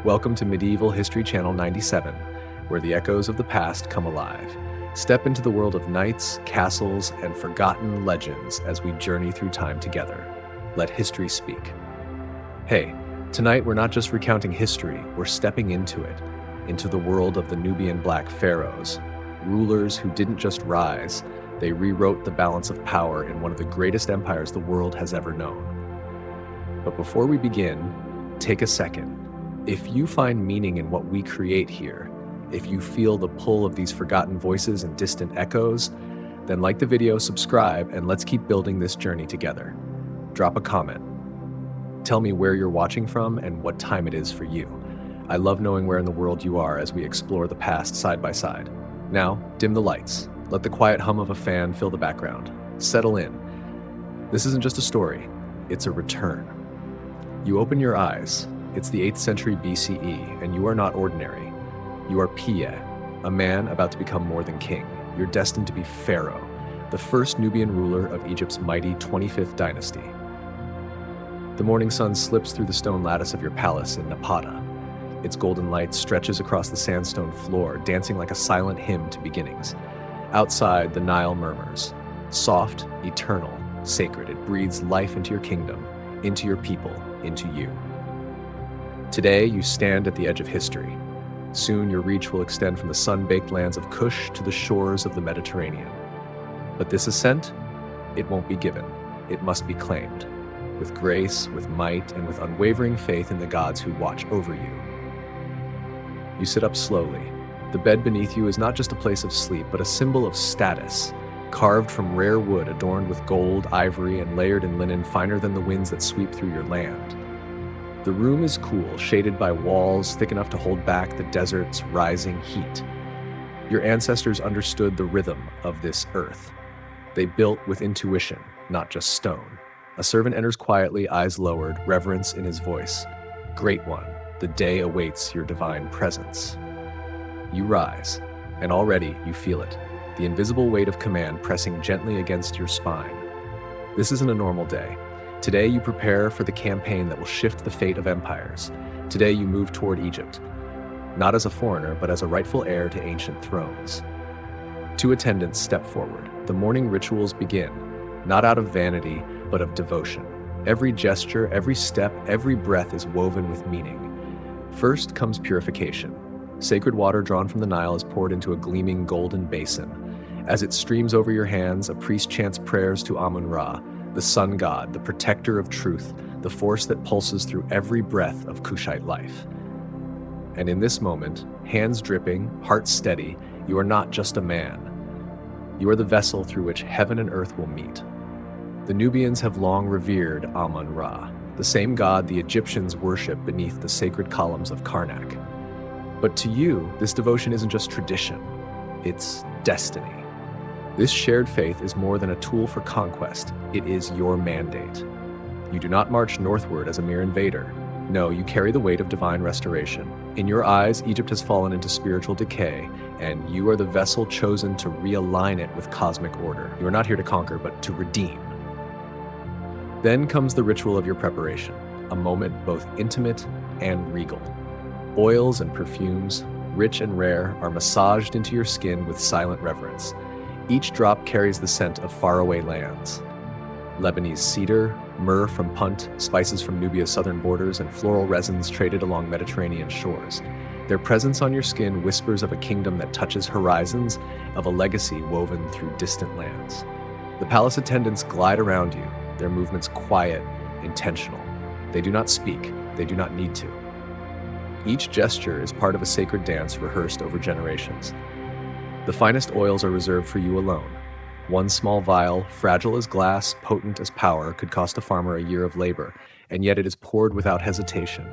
Welcome to Medieval History Channel 97, where the echoes of the past come alive. Step into the world of knights, castles, and forgotten legends as we journey through time together. Let history speak. Hey, tonight we're not just recounting history, we're stepping into it, into the world of the Nubian Black Pharaohs, rulers who didn't just rise, they rewrote the balance of power in one of the greatest empires the world has ever known. But before we begin, take a second. If you find meaning in what we create here, if you feel the pull of these forgotten voices and distant echoes, then like the video, subscribe, and let's keep building this journey together. Drop a comment. Tell me where you're watching from and what time it is for you. I love knowing where in the world you are as we explore the past side by side. Now, dim the lights. Let the quiet hum of a fan fill the background. Settle in. This isn't just a story, it's a return. You open your eyes. It's the 8th century BCE, and you are not ordinary. You are Pie, a man about to become more than king. You're destined to be Pharaoh, the first Nubian ruler of Egypt's mighty 25th dynasty. The morning sun slips through the stone lattice of your palace in Napata. Its golden light stretches across the sandstone floor, dancing like a silent hymn to beginnings. Outside, the Nile murmurs. Soft, eternal, sacred, it breathes life into your kingdom, into your people, into you. Today, you stand at the edge of history. Soon, your reach will extend from the sun-baked lands of Kush to the shores of the Mediterranean. But this ascent, it won't be given. It must be claimed, with grace, with might, and with unwavering faith in the gods who watch over you. You sit up slowly. The bed beneath you is not just a place of sleep, but a symbol of status, carved from rare wood adorned with gold, ivory, and layered in linen finer than the winds that sweep through your land. The room is cool, shaded by walls thick enough to hold back the desert's rising heat. Your ancestors understood the rhythm of this earth. They built with intuition, not just stone. A servant enters quietly, eyes lowered, reverence in his voice. Great one, the day awaits your divine presence. You rise, and already you feel it, the invisible weight of command pressing gently against your spine. This isn't a normal day. Today you prepare for the campaign that will shift the fate of empires. Today you move toward Egypt, not as a foreigner, but as a rightful heir to ancient thrones. Two attendants step forward. The morning rituals begin, not out of vanity, but of devotion. Every gesture, every step, every breath is woven with meaning. First comes purification. Sacred water drawn from the Nile is poured into a gleaming golden basin. As it streams over your hands, a priest chants prayers to Amun-Ra, the sun god, the protector of truth, the force that pulses through every breath of Kushite life. And in this moment, hands dripping, heart steady, you are not just a man. You are the vessel through which heaven and earth will meet. The Nubians have long revered Amun-Ra, the same god the Egyptians worship beneath the sacred columns of Karnak. But to you, this devotion isn't just tradition, it's destiny. This shared faith is more than a tool for conquest, it is your mandate. You do not march northward as a mere invader. No, you carry the weight of divine restoration. In your eyes, Egypt has fallen into spiritual decay, and you are the vessel chosen to realign it with cosmic order. You are not here to conquer, but to redeem. Then comes the ritual of your preparation, a moment both intimate and regal. Oils and perfumes, rich and rare, are massaged into your skin with silent reverence. Each drop carries the scent of faraway lands. Lebanese cedar, myrrh from Punt, spices from Nubia's southern borders, and floral resins traded along Mediterranean shores. Their presence on your skin whispers of a kingdom that touches horizons, of a legacy woven through distant lands. The palace attendants glide around you, their movements quiet, intentional. They do not speak, they do not need to. Each gesture is part of a sacred dance rehearsed over generations. The finest oils are reserved for you alone. One small vial, fragile as glass, potent as power, could cost a farmer a year of labor, and yet it is poured without hesitation,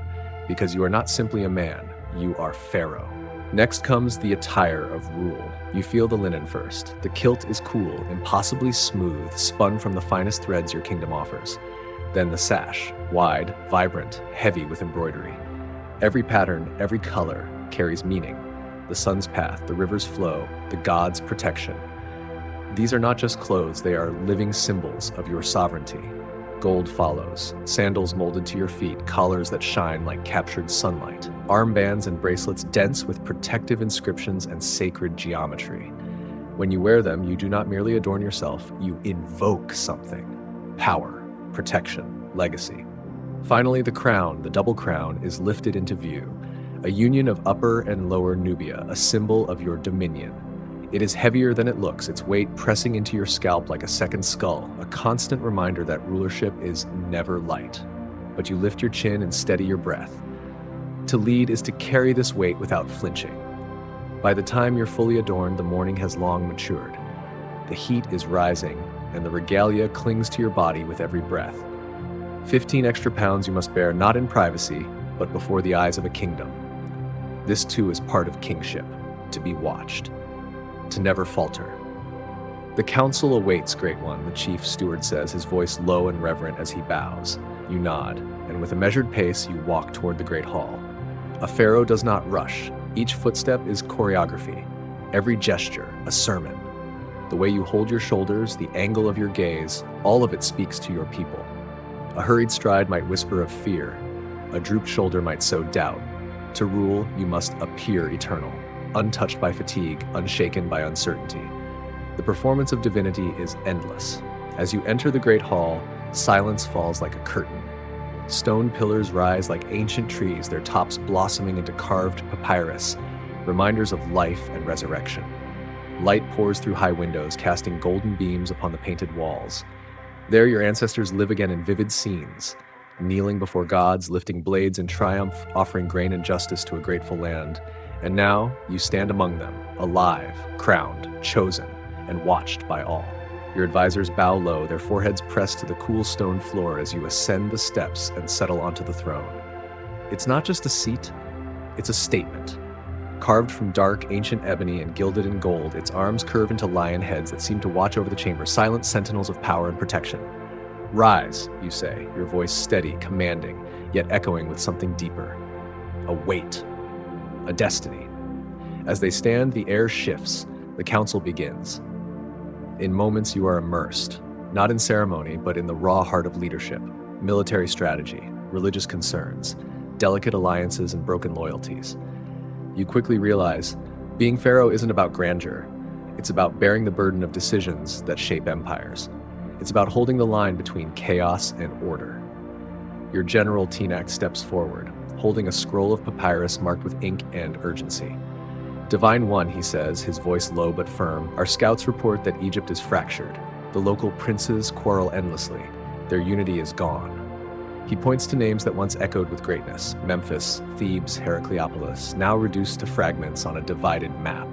because you are not simply a man, you are Pharaoh. Next comes the attire of rule. You feel the linen first. The kilt is cool, impossibly smooth, spun from the finest threads your kingdom offers. Then the sash, wide, vibrant, heavy with embroidery. Every pattern, every color carries meaning. The sun's path, the river's flow, the god's protection. These are not just clothes, they are living symbols of your sovereignty. Gold follows, sandals molded to your feet, collars that shine like captured sunlight, armbands and bracelets dense with protective inscriptions and sacred geometry. When you wear them, you do not merely adorn yourself, you invoke something. Power, protection, legacy. Finally, the crown, the double crown, is lifted into view, a union of Upper and Lower Nubia, a symbol of your dominion. It is heavier than it looks, its weight pressing into your scalp like a second skull, a constant reminder that rulership is never light. But you lift your chin and steady your breath. To lead is to carry this weight without flinching. By the time you're fully adorned, the morning has long matured. The heat is rising, and the regalia clings to your body with every breath. 15 extra pounds you must bear, not in privacy, but before the eyes of a kingdom. This too is part of kingship, to be watched, to never falter. The council awaits, Great One, the chief steward says, his voice low and reverent as he bows. You nod, and with a measured pace you walk toward the great hall. A pharaoh does not rush. Each footstep is choreography, every gesture a sermon. The way you hold your shoulders, the angle of your gaze, all of it speaks to your people. A hurried stride might whisper of fear. A drooped shoulder might sow doubt. To rule, you must appear eternal, untouched by fatigue, unshaken by uncertainty. The performance of divinity is endless. As you enter the great hall, silence falls like a curtain. Stone pillars rise like ancient trees, their tops blossoming into carved papyrus, reminders of life and resurrection. Light pours through high windows, casting golden beams upon the painted walls. There your ancestors live again in vivid scenes, kneeling before gods, lifting blades in triumph, offering grain and justice to a grateful land. And now you stand among them, alive, crowned, chosen, and watched by all. Your advisors bow low, their foreheads pressed to the cool stone floor as you ascend the steps and settle onto the throne. It's not just a seat, it's a statement. Carved from dark, ancient ebony and gilded in gold, its arms curve into lion heads that seem to watch over the chamber, silent sentinels of power and protection. Rise, you say, your voice steady, commanding, yet echoing with something deeper. A weight, a destiny. As they stand, the air shifts, the council begins. In moments you are immersed, not in ceremony, but in the raw heart of leadership, military strategy, religious concerns, delicate alliances and broken loyalties. You quickly realize, being pharaoh isn't about grandeur. It's about bearing the burden of decisions that shape empires. It's about holding the line between chaos and order. Your general Teanak steps forward, holding a scroll of papyrus marked with ink and urgency. Divine One, he says, his voice low but firm, our scouts report that Egypt is fractured. The local princes quarrel endlessly. Their unity is gone. He points to names that once echoed with greatness: Memphis, Thebes, Heracleopolis, now reduced to fragments on a divided map.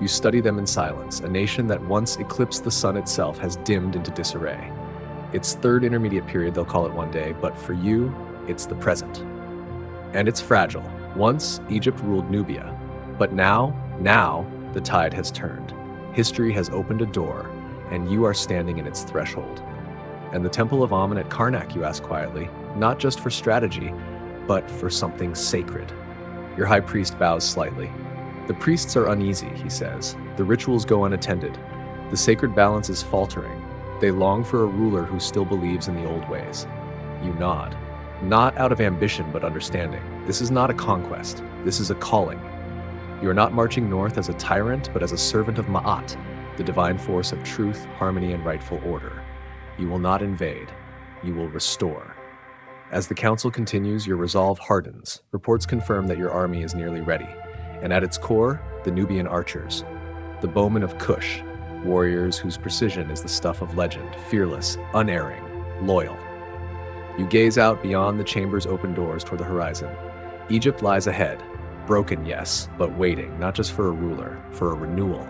You study them in silence. A nation that once eclipsed the sun itself has dimmed into disarray. Its third intermediate period, they'll call it one day, but for you, it's the present. And it's fragile. Once, Egypt ruled Nubia. But now, the tide has turned. History has opened a door, and you are standing in its threshold. And the Temple of Amun at Karnak, you ask quietly, not just for strategy, but for something sacred. Your high priest bows slightly. The priests are uneasy, he says. The rituals go unattended. The sacred balance is faltering. They long for a ruler who still believes in the old ways. You nod. Not out of ambition, but understanding. This is not a conquest. This is a calling. You are not marching north as a tyrant, but as a servant of Ma'at, the divine force of truth, harmony, and rightful order. You will not invade. You will restore. As the council continues, your resolve hardens. Reports confirm that your army is nearly ready. And at its core, the Nubian archers. The bowmen of Kush, warriors whose precision is the stuff of legend, fearless, unerring, loyal. You gaze out beyond the chamber's open doors toward the horizon. Egypt lies ahead. Broken, yes, but waiting, not just for a ruler, for a renewal.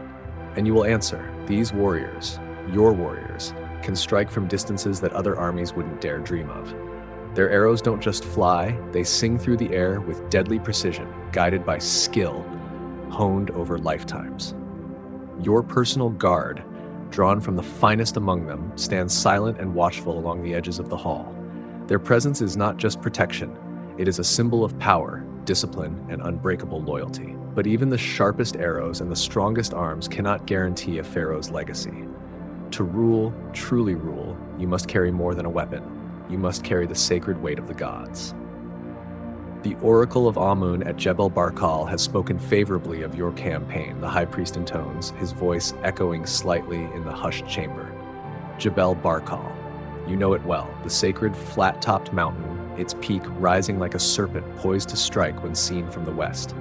And you will answer, these warriors, your warriors, can strike from distances that other armies wouldn't dare dream of. Their arrows don't just fly, they sing through the air with deadly precision, guided by skill, honed over lifetimes. Your personal guard, drawn from the finest among them, stands silent and watchful along the edges of the hall. Their presence is not just protection, it is a symbol of power, discipline, and unbreakable loyalty. But even the sharpest arrows and the strongest arms cannot guarantee a pharaoh's legacy. To rule, truly rule, you must carry more than a weapon. you must carry the sacred weight of the gods. The Oracle of Amun at Jebel Barkal has spoken favorably of your campaign, the high priest intones, his voice echoing slightly in the hushed chamber. Jebel Barkal. You know it well, the sacred flat-topped mountain, its peak rising like a serpent poised to strike when seen from the west.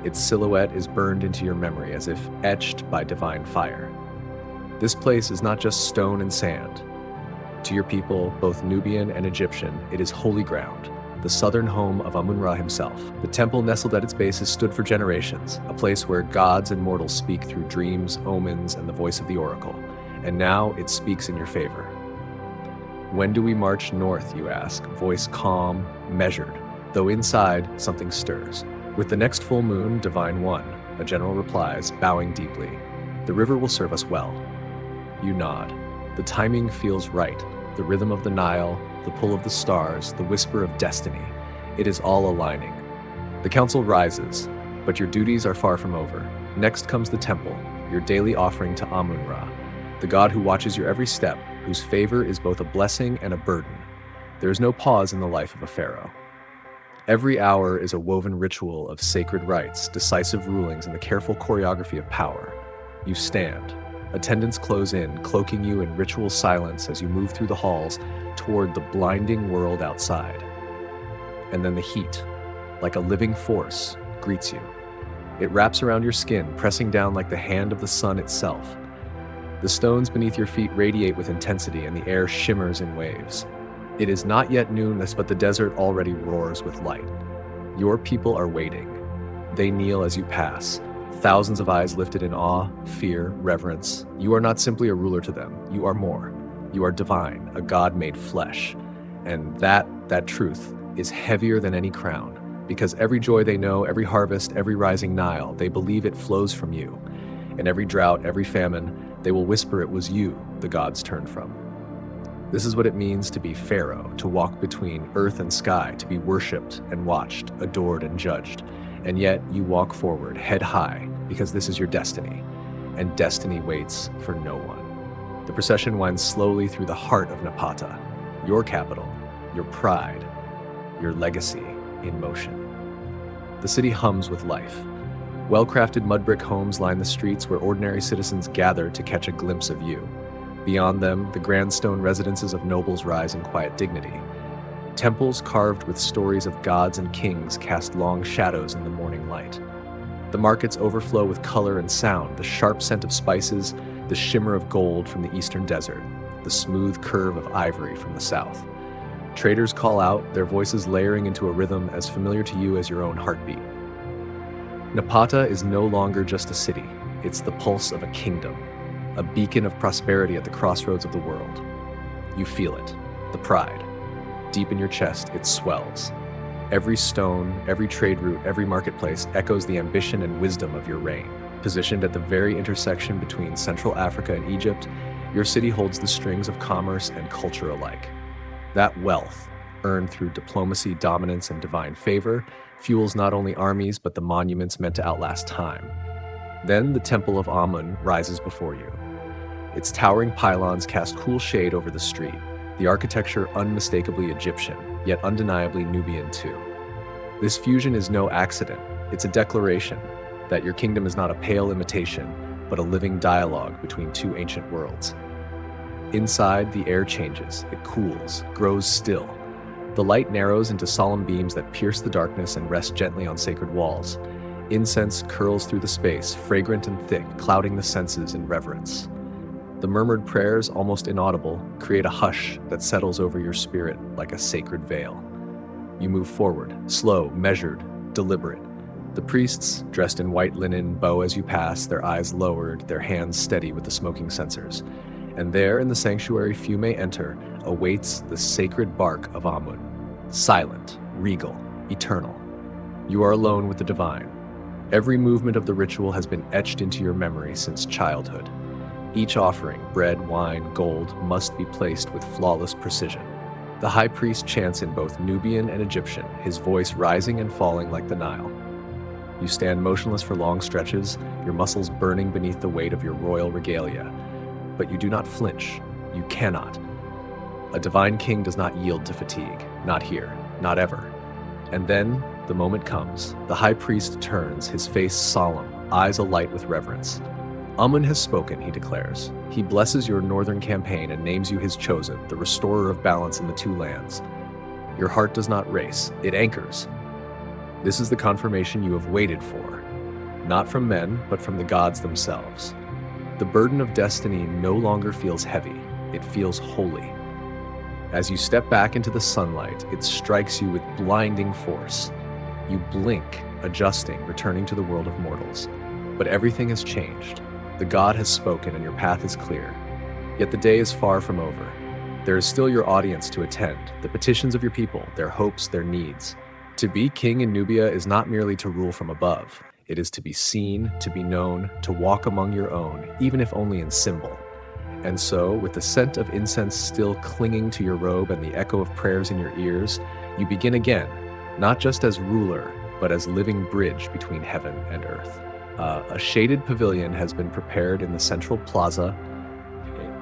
Its silhouette is burned into your memory as if etched by divine fire. This place is not just stone and sand. To your people, both Nubian and Egyptian, it is holy ground, the southern home of Amun-Ra himself. The temple nestled at its base has stood for generations, a place where gods and mortals speak through dreams, omens, and the voice of the oracle. And now it speaks in your favor. When do we march north, you ask, voice calm, measured, though inside something stirs. With the next full moon, divine one, a general replies, bowing deeply. The river will serve us well. You nod. The timing feels right. The rhythm of the Nile, the pull of the stars, the whisper of destiny. It is all aligning. The council rises, but your duties are far from over. Next comes the temple, your daily offering to Amun-Ra, the god who watches your every step, whose favor is both a blessing and a burden. There is no pause in the life of a pharaoh. Every hour is a woven ritual of sacred rites, decisive rulings, and the careful choreography of power. You stand. Attendants close in, cloaking you in ritual silence as you move through the halls toward the blinding world outside. And then the heat, like a living force, greets you. It wraps around your skin, pressing down like the hand of the sun itself. The stones beneath your feet radiate with intensity, and the air shimmers in waves. It is not yet noon, but the desert already roars with light. Your people are waiting. They kneel as you pass, thousands of eyes lifted in awe, fear, reverence. You are not simply a ruler to them. You are more. You are divine, a god made flesh. And that truth is heavier than any crown, because every joy they know, every harvest, every rising Nile, they believe it flows from you. In every drought, every famine, they will whisper it was you the gods turned from. This is what it means to be Pharaoh, to walk between earth and sky, to be worshipped and watched, adored and judged. And yet you walk forward, head high, because this is your destiny, and destiny waits for no one. The procession winds slowly through the heart of Napata, your capital, your pride, your legacy in motion. The city hums with life. Well-crafted mud brick homes line the streets where ordinary citizens gather to catch a glimpse of you. Beyond them, the grand stone residences of nobles rise in quiet dignity. Temples carved with stories of gods and kings cast long shadows in the morning light. The markets overflow with color and sound, the sharp scent of spices, the shimmer of gold from the eastern desert, the smooth curve of ivory from the south. Traders call out, their voices layering into a rhythm as familiar to you as your own heartbeat. Napata is no longer just a city, it's the pulse of a kingdom, a beacon of prosperity at the crossroads of the world. You feel it, the pride. Deep in your chest, it swells. Every stone, every trade route, every marketplace echoes the ambition and wisdom of your reign. Positioned at the very intersection between Central Africa and Egypt, your city holds the strings of commerce and culture alike. That wealth, earned through diplomacy, dominance, and divine favor, fuels not only armies but the monuments meant to outlast time. Then the Temple of Amun rises before you. Its towering pylons cast cool shade over the street, the architecture unmistakably Egyptian, yet undeniably Nubian too. This fusion is no accident. It's a declaration that your kingdom is not a pale imitation, but a living dialogue between two ancient worlds. Inside, the air changes, it cools, grows still. The light narrows into solemn beams that pierce the darkness and rest gently on sacred walls. Incense curls through the space, fragrant and thick, clouding the senses in reverence. The murmured prayers, almost inaudible, create a hush that settles over your spirit like a sacred veil. You move forward, slow, measured, deliberate. The priests, dressed in white linen, bow as you pass, their eyes lowered, their hands steady with the smoking censers. And there in the sanctuary few may enter, awaits the sacred bark of Amun. Silent, regal, eternal. You are alone with the divine. Every movement of the ritual has been etched into your memory since childhood. Each offering, bread, wine, gold, must be placed with flawless precision. The high priest chants in both Nubian and Egyptian, his voice rising and falling like the Nile. You stand motionless for long stretches, your muscles burning beneath the weight of your royal regalia. But you do not flinch. You cannot. A divine king does not yield to fatigue, not here, not ever. And then the moment comes. The high priest turns, his face solemn, eyes alight with reverence. Amun has spoken, he declares. He blesses your northern campaign and names you his chosen, the restorer of balance in the two lands. Your heart does not race, it anchors. This is the confirmation you have waited for, not from men, but from the gods themselves. The burden of destiny no longer feels heavy, it feels holy. As you step back into the sunlight, it strikes you with blinding force. You blink, adjusting, returning to the world of mortals. But everything has changed. The god has spoken and your path is clear. Yet the day is far from over. There is still your audience to attend, the petitions of your people, their hopes, their needs. To be king in Nubia is not merely to rule from above. It is to be seen, to be known, to walk among your own, even if only in symbol. And so, with the scent of incense still clinging to your robe and the echo of prayers in your ears, you begin again, not just as ruler, but as living bridge between heaven and earth. A shaded pavilion has been prepared in the central plaza,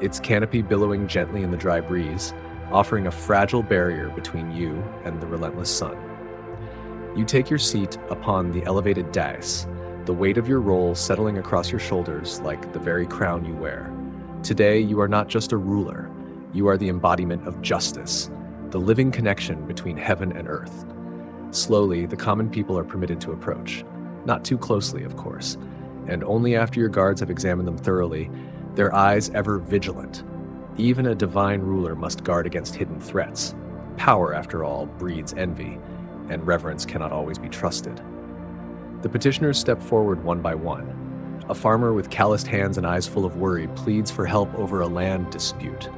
its canopy billowing gently in the dry breeze, offering a fragile barrier between you and the relentless sun. You take your seat upon the elevated dais, the weight of your role settling across your shoulders like the very crown you wear. Today, you are not just a ruler, you are the embodiment of justice, the living connection between heaven and earth. Slowly, the common people are permitted to approach. Not too closely, of course, and only after your guards have examined them thoroughly, their eyes ever vigilant. Even a divine ruler must guard against hidden threats. Power, after all, breeds envy, and reverence cannot always be trusted. The petitioners step forward one by one. A farmer with calloused hands and eyes full of worry pleads for help over a land dispute.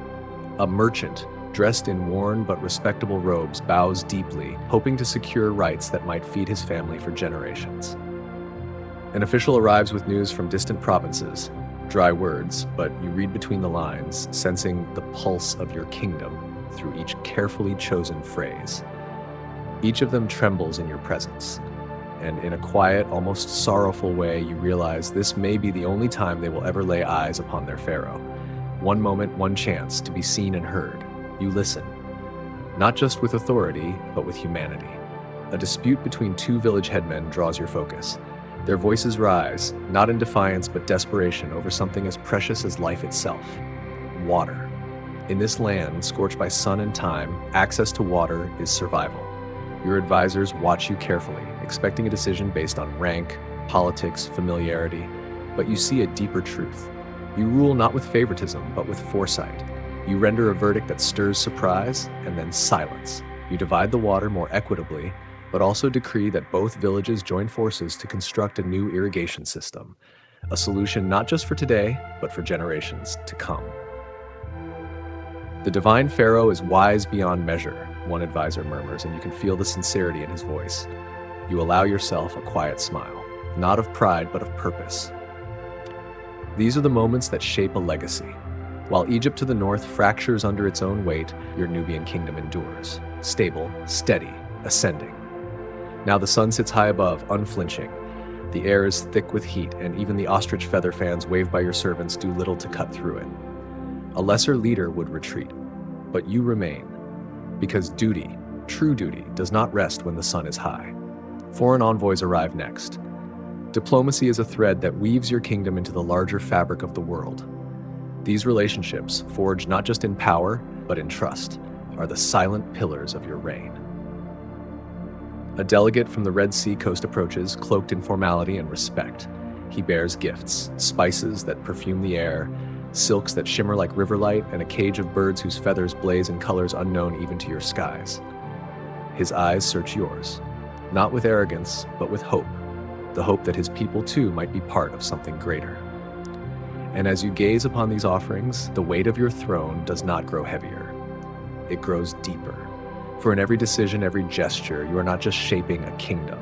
A merchant, dressed in worn but respectable robes, bows deeply, hoping to secure rights that might feed his family for generations. An official arrives with news from distant provinces. Dry words, but you read between the lines, sensing the pulse of your kingdom through each carefully chosen phrase. Each of them trembles in your presence, and in a quiet, almost sorrowful way, you realize this may be the only time they will ever lay eyes upon their pharaoh. One moment, one chance to be seen and heard. You listen, not just with authority, but with humanity. A dispute between two village headmen draws your focus. Their voices rise, not in defiance but desperation over something as precious as life itself: water. In this land, scorched by sun and time, access to water is survival. Your advisors watch you carefully, expecting a decision based on rank, politics, familiarity, but you see a deeper truth. You rule not with favoritism, but with foresight. You render a verdict that stirs surprise and then silence. You divide the water more equitably, but also decree that both villages join forces to construct a new irrigation system, a solution not just for today, but for generations to come. The divine Pharaoh is wise beyond measure, one advisor murmurs, and you can feel the sincerity in his voice. You allow yourself a quiet smile, not of pride, but of purpose. These are the moments that shape a legacy. While Egypt to the north fractures under its own weight, your Nubian kingdom endures, stable, steady, ascending. Now the sun sits high above, unflinching. The air is thick with heat, and even the ostrich feather fans waved by your servants do little to cut through it. A lesser leader would retreat, but you remain, because duty, true duty, does not rest when the sun is high. Foreign envoys arrive next. Diplomacy is a thread that weaves your kingdom into the larger fabric of the world. These relationships, forged not just in power, but in trust, are the silent pillars of your reign. A delegate from the Red Sea coast approaches, cloaked in formality and respect. He bears gifts, spices that perfume the air, silks that shimmer like riverlight, and a cage of birds whose feathers blaze in colors unknown even to your skies. His eyes search yours, not with arrogance, but with hope, the hope that his people too might be part of something greater. And as you gaze upon these offerings, the weight of your throne does not grow heavier. It grows deeper. For in every decision, every gesture, you are not just shaping a kingdom.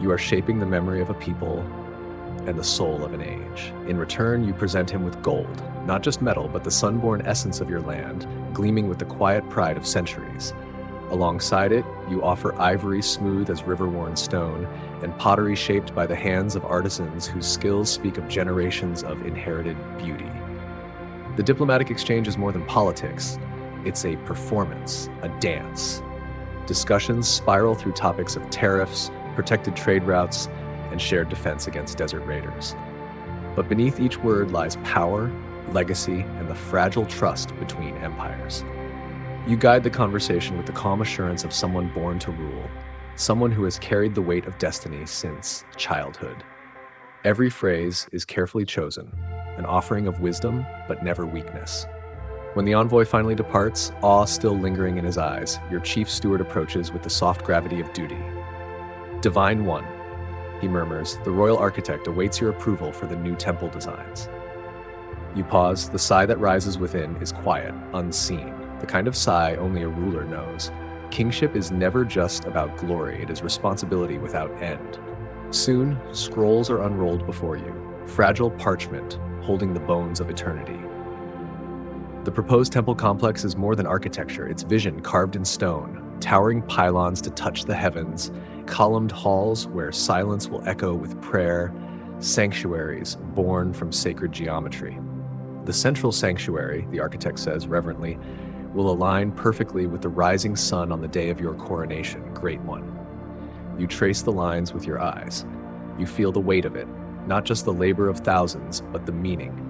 You are shaping the memory of a people and the soul of an age. In return, you present him with gold, not just metal, but the sun-born essence of your land, gleaming with the quiet pride of centuries. Alongside it, you offer ivory smooth as river-worn stone, and pottery shaped by the hands of artisans whose skills speak of generations of inherited beauty. The diplomatic exchange is more than politics. It's a performance, a dance. Discussions spiral through topics of tariffs, protected trade routes, and shared defense against desert raiders. But beneath each word lies power, legacy, and the fragile trust between empires. You guide the conversation with the calm assurance of someone born to rule, someone who has carried the weight of destiny since childhood. Every phrase is carefully chosen, an offering of wisdom, but never weakness. When the envoy finally departs, awe still lingering in his eyes, your chief steward approaches with the soft gravity of duty. "Divine One," he murmurs, "the royal architect awaits your approval for the new temple designs." You pause. The sigh that rises within is quiet, unseen, the kind of sigh only a ruler knows. Kingship is never just about glory, it is responsibility without end. Soon, scrolls are unrolled before you, fragile parchment holding the bones of eternity. The proposed temple complex is more than architecture, it's vision carved in stone, towering pylons to touch the heavens, columned halls where silence will echo with prayer, sanctuaries born from sacred geometry. The central sanctuary, the architect says reverently, will align perfectly with the rising sun on the day of your coronation, Great One. You trace the lines with your eyes. You feel the weight of it, not just the labor of thousands, but the meaning.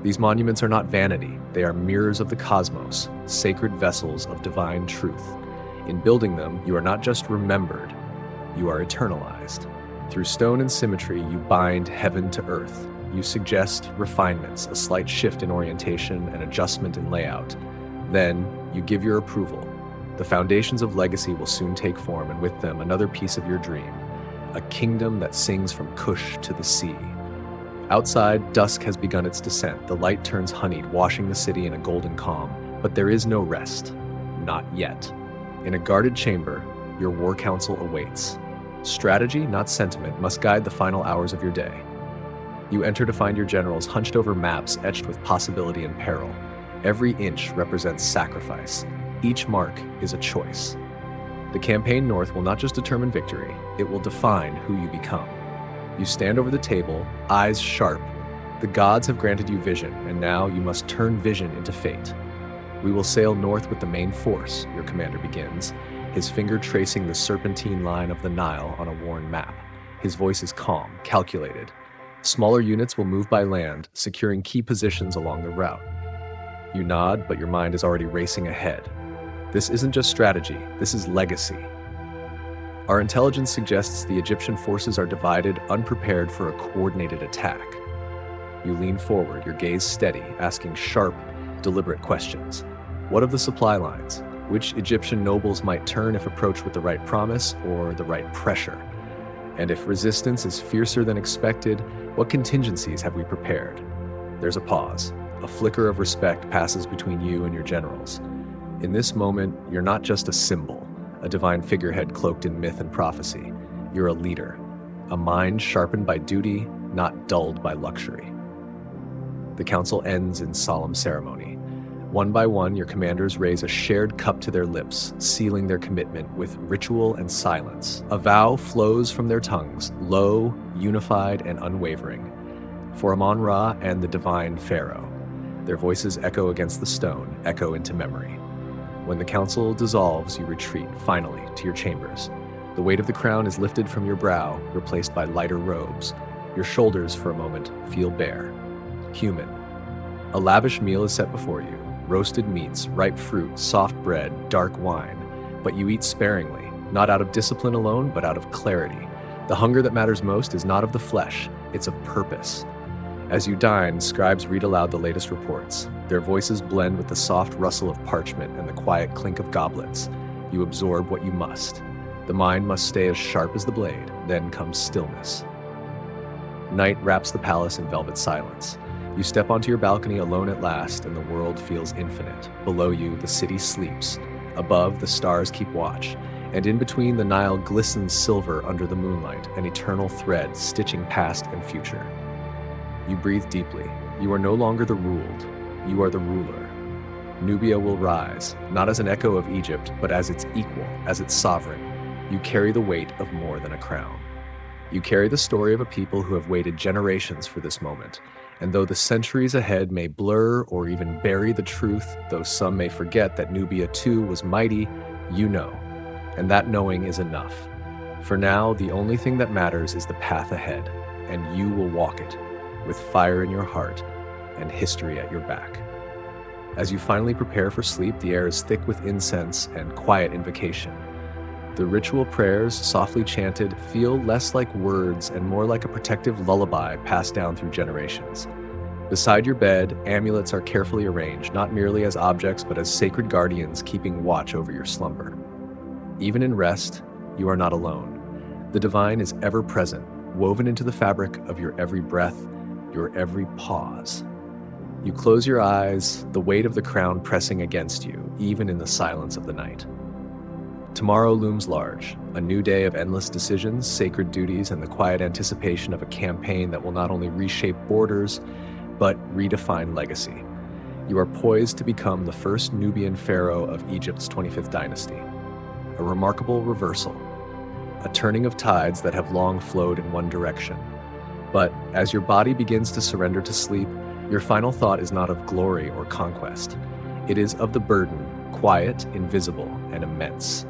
These monuments are not vanity, they are mirrors of the cosmos, sacred vessels of divine truth. In building them, you are not just remembered, you are eternalized. Through stone and symmetry, you bind heaven to earth. You suggest refinements, a slight shift in orientation, an adjustment in layout. Then, you give your approval. The foundations of legacy will soon take form, and with them, another piece of your dream. A kingdom that sings from Kush to the sea. Outside, dusk has begun its descent. The light turns honeyed, washing the city in a golden calm. But there is no rest. Not yet. In a guarded chamber, your war council awaits. Strategy, not sentiment, must guide the final hours of your day. You enter to find your generals hunched over maps etched with possibility and peril. Every inch represents sacrifice. Each mark is a choice. The campaign north will not just determine victory, it will define who you become. You stand over the table, eyes sharp. The gods have granted you vision, and now you must turn vision into fate. "We will sail north with the main force," your commander begins, his finger tracing the serpentine line of the Nile on a worn map. His voice is calm, calculated. Smaller units will move by land, securing key positions along the route. You nod, but your mind is already racing ahead. This isn't just strategy, this is legacy. Our intelligence suggests the Egyptian forces are divided, unprepared for a coordinated attack. You lean forward, your gaze steady, asking sharp, deliberate questions. What of the supply lines? Which Egyptian nobles might turn if approached with the right promise or the right pressure? And if resistance is fiercer than expected, what contingencies have we prepared? There's a pause. A flicker of respect passes between you and your generals. In this moment, you're not just a symbol, a divine figurehead cloaked in myth and prophecy. You're a leader, a mind sharpened by duty, not dulled by luxury. The council ends in solemn ceremony. One by one, your commanders raise a shared cup to their lips, sealing their commitment with ritual and silence. A vow flows from their tongues, low, unified, and unwavering. For Amon-Ra and the divine Pharaoh. Their voices echo against the stone, echo into memory. When the council dissolves, you retreat, finally, to your chambers. The weight of the crown is lifted from your brow, replaced by lighter robes. Your shoulders, for a moment, feel bare. Human. A lavish meal is set before you. Roasted meats, ripe fruit, soft bread, dark wine. But you eat sparingly, not out of discipline alone, but out of clarity. The hunger that matters most is not of the flesh, it's of purpose. As you dine, scribes read aloud the latest reports. Their voices blend with the soft rustle of parchment and the quiet clink of goblets. You absorb what you must. The mind must stay as sharp as the blade, then comes stillness. Night wraps the palace in velvet silence. You step onto your balcony alone at last, and the world feels infinite. Below you, the city sleeps. Above, the stars keep watch. And in between, the Nile glistens silver under the moonlight, an eternal thread stitching past and future. You breathe deeply. You are no longer the ruled. You are the ruler. Nubia will rise, not as an echo of Egypt, but as its equal, as its sovereign. You carry the weight of more than a crown. You carry the story of a people who have waited generations for this moment, And though the centuries ahead may blur or even bury the truth, though some may forget that Nubia too was mighty, you know. And that knowing is enough. For now, the only thing that matters is the path ahead, and you will walk it, with fire in your heart and history at your back. As you finally prepare for sleep, the air is thick with incense and quiet invocation. The ritual prayers, softly chanted, feel less like words and more like a protective lullaby passed down through generations. Beside your bed, amulets are carefully arranged, not merely as objects but as sacred guardians keeping watch over your slumber. Even in rest, you are not alone. The divine is ever present, woven into the fabric of your every breath, your every pause. You close your eyes, the weight of the crown pressing against you, even in the silence of the night. Tomorrow looms large, a new day of endless decisions, sacred duties, and the quiet anticipation of a campaign that will not only reshape borders, but redefine legacy. You are poised to become the first Nubian pharaoh of Egypt's 25th dynasty. A remarkable reversal, a turning of tides that have long flowed in one direction. But as your body begins to surrender to sleep, your final thought is not of glory or conquest. It is of the burden, quiet, invisible, and immense.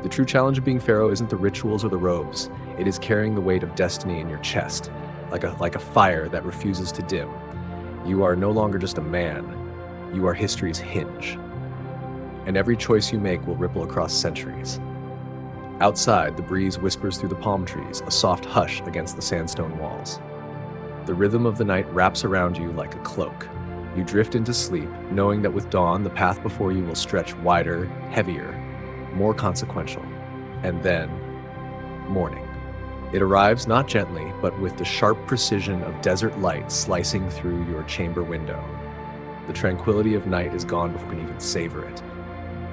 The true challenge of being pharaoh isn't the rituals or the robes. It is carrying the weight of destiny in your chest, like a fire that refuses to dim. You are no longer just a man. You are history's hinge. And every choice you make will ripple across centuries. Outside, the breeze whispers through the palm trees, a soft hush against the sandstone walls. The rhythm of the night wraps around you like a cloak. You drift into sleep, knowing that with dawn, the path before you will stretch wider, heavier, more consequential. And then, morning. It arrives not gently, but with the sharp precision of desert light slicing through your chamber window. The tranquility of night is gone before you can even savor it.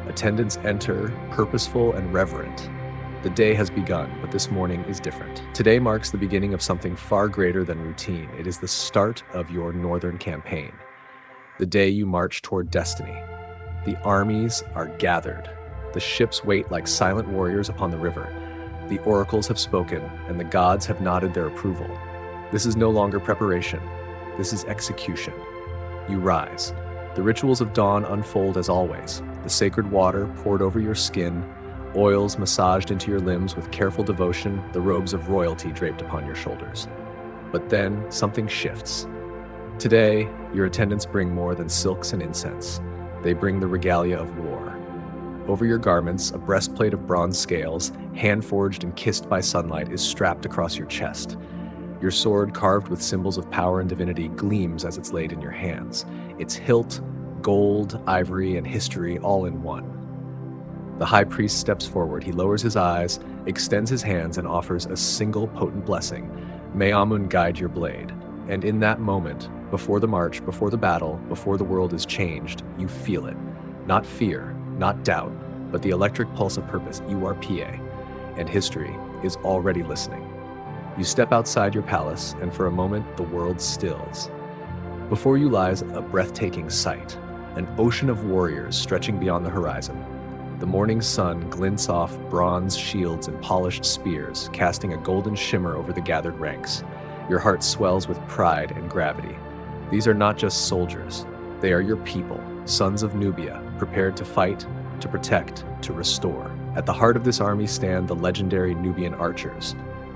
Attendants enter, purposeful and reverent. The day has begun, but this morning is different. Today marks the beginning of something far greater than routine. It is the start of your northern campaign. The day you march toward destiny. The armies are gathered. The ships wait like silent warriors upon the river. The oracles have spoken, and the gods have nodded their approval. This is no longer preparation. This is execution. You rise. The rituals of dawn unfold as always. The sacred water poured over your skin, oils massaged into your limbs with careful devotion, the robes of royalty draped upon your shoulders. But then something shifts. Today, your attendants bring more than silks and incense. They bring the regalia of war. Over your garments, a breastplate of bronze scales, hand-forged and kissed by sunlight, is strapped across your chest. Your sword, carved with symbols of power and divinity, gleams as it's laid in your hands. Its hilt, gold, ivory, and history all in one. The high priest steps forward. He lowers his eyes, extends his hands, and offers a single potent blessing. May Amun guide your blade. And in that moment, before the march, before the battle, before the world is changed, you feel it. Not fear, not doubt, but the electric pulse of purpose. You are PA, and history is already listening. You step outside your palace, and for a moment, the world stills. Before you lies a breathtaking sight, an ocean of warriors stretching beyond the horizon. The morning sun glints off bronze shields and polished spears, casting a golden shimmer over the gathered ranks. Your heart swells with pride and gravity. These are not just soldiers. They are your people, sons of Nubia, prepared to fight, to protect, to restore. At the heart of this army stand the legendary Nubian archers,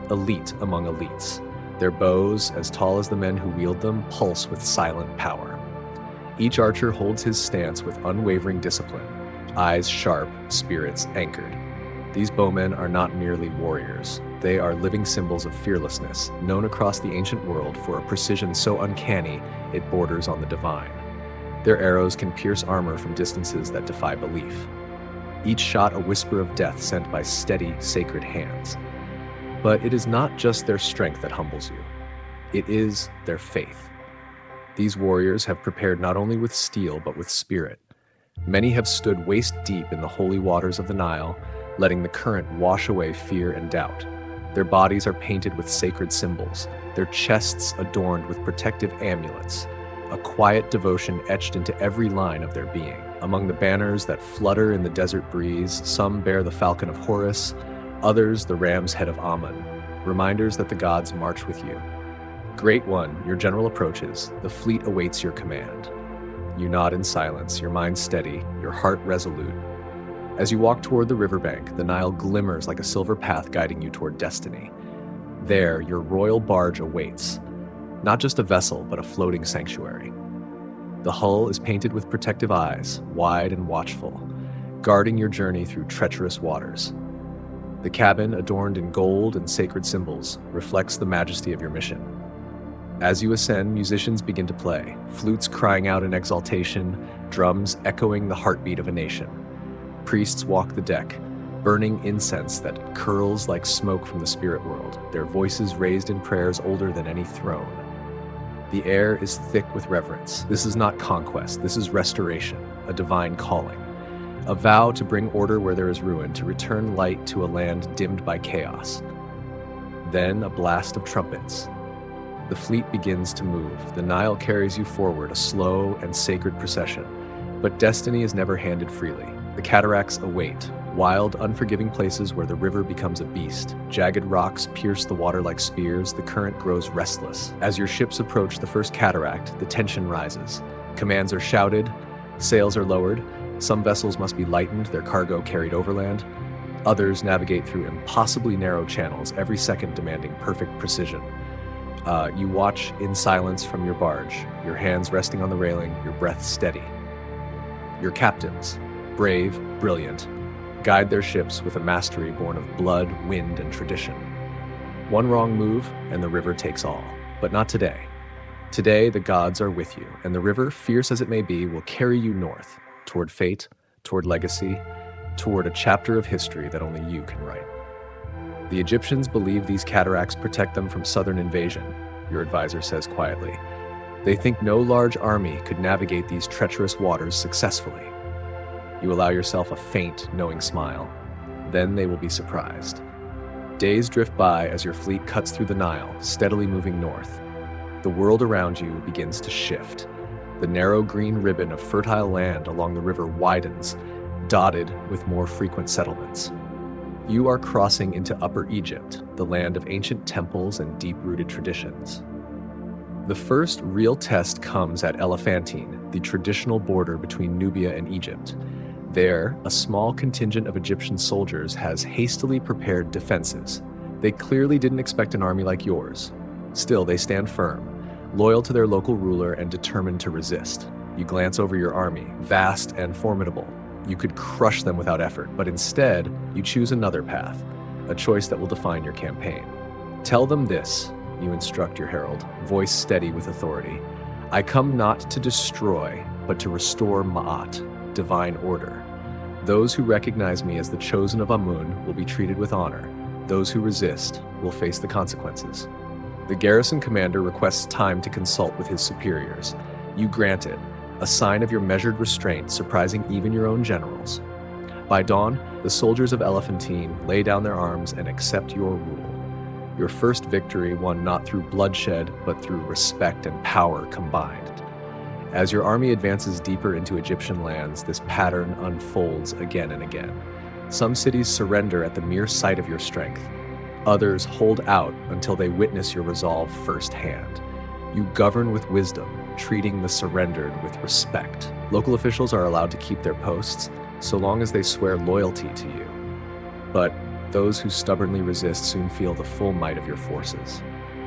elite among elites. Their bows, as tall as the men who wield them, pulse with silent power. Each archer holds his stance with unwavering discipline, eyes sharp, spirits anchored. These bowmen are not merely warriors. They are living symbols of fearlessness, known across the ancient world for a precision so uncanny it borders on the divine. Their arrows can pierce armor from distances that defy belief. Each shot a whisper of death sent by steady, sacred hands. But it is not just their strength that humbles you. It is their faith. These warriors have prepared not only with steel but with spirit. Many have stood waist deep in the holy waters of the Nile, letting the current wash away fear and doubt. Their bodies are painted with sacred symbols, their chests adorned with protective amulets, a quiet devotion etched into every line of their being. Among the banners that flutter in the desert breeze, some bear the falcon of Horus, others the ram's head of Amun, reminders that the gods march with you. Great One, your general approaches. The fleet awaits your command. You nod in silence, your mind steady, your heart resolute. As you walk toward the riverbank, the Nile glimmers like a silver path guiding you toward destiny. There, your royal barge awaits. Not just a vessel, but a floating sanctuary. The hull is painted with protective eyes, wide and watchful, guarding your journey through treacherous waters. The cabin, adorned in gold and sacred symbols, reflects the majesty of your mission. As you ascend, musicians begin to play, flutes crying out in exaltation, drums echoing the heartbeat of a nation. Priests walk the deck, burning incense that curls like smoke from the spirit world, their voices raised in prayers older than any throne. The air is thick with reverence. This is not conquest, this is restoration, a divine calling. A vow to bring order where there is ruin, to return light to a land dimmed by chaos. Then a blast of trumpets. The fleet begins to move. The Nile carries you forward, a slow and sacred procession. But destiny is never handed freely. The cataracts await, wild, unforgiving places where the river becomes a beast. Jagged rocks pierce the water like spears, the current grows restless. As your ships approach the first cataract, the tension rises. Commands are shouted, sails are lowered. Some vessels must be lightened, their cargo carried overland. Others navigate through impossibly narrow channels, every second demanding perfect precision. You watch in silence from your barge, your hands resting on the railing, your breath steady. Your captains, brave, brilliant, guide their ships with a mastery born of blood, wind, and tradition. One wrong move, and the river takes all. But not today. Today, the gods are with you, and the river, fierce as it may be, will carry you north, toward fate, toward legacy, toward a chapter of history that only you can write. The Egyptians believe these cataracts protect them from southern invasion, your advisor says quietly. They think no large army could navigate these treacherous waters successfully. You allow yourself a faint, knowing smile. Then they will be surprised. Days drift by as your fleet cuts through the Nile, steadily moving north. The world around you begins to shift. The narrow green ribbon of fertile land along the river widens, dotted with more frequent settlements. You are crossing into Upper Egypt, the land of ancient temples and deep-rooted traditions. The first real test comes at Elephantine, the traditional border between Nubia and Egypt. There, a small contingent of Egyptian soldiers has hastily prepared defenses. They clearly didn't expect an army like yours. Still, they stand firm, loyal to their local ruler and determined to resist. You glance over your army, vast and formidable. You could crush them without effort, but instead, you choose another path, a choice that will define your campaign. Tell them this, you instruct your herald, voice steady with authority. I come not to destroy, but to restore Ma'at, divine order. Those who recognize me as the chosen of Amun will be treated with honor. Those who resist will face the consequences. The garrison commander requests time to consult with his superiors. You grant it, a sign of your measured restraint, surprising even your own generals. By dawn, the soldiers of Elephantine lay down their arms and accept your rule. Your first victory won not through bloodshed, but through respect and power combined. As your army advances deeper into Egyptian lands, this pattern unfolds again and again. Some cities surrender at the mere sight of your strength. Others hold out until they witness your resolve firsthand. You govern with wisdom, treating the surrendered with respect. Local officials are allowed to keep their posts, so long as they swear loyalty to you. But those who stubbornly resist soon feel the full might of your forces.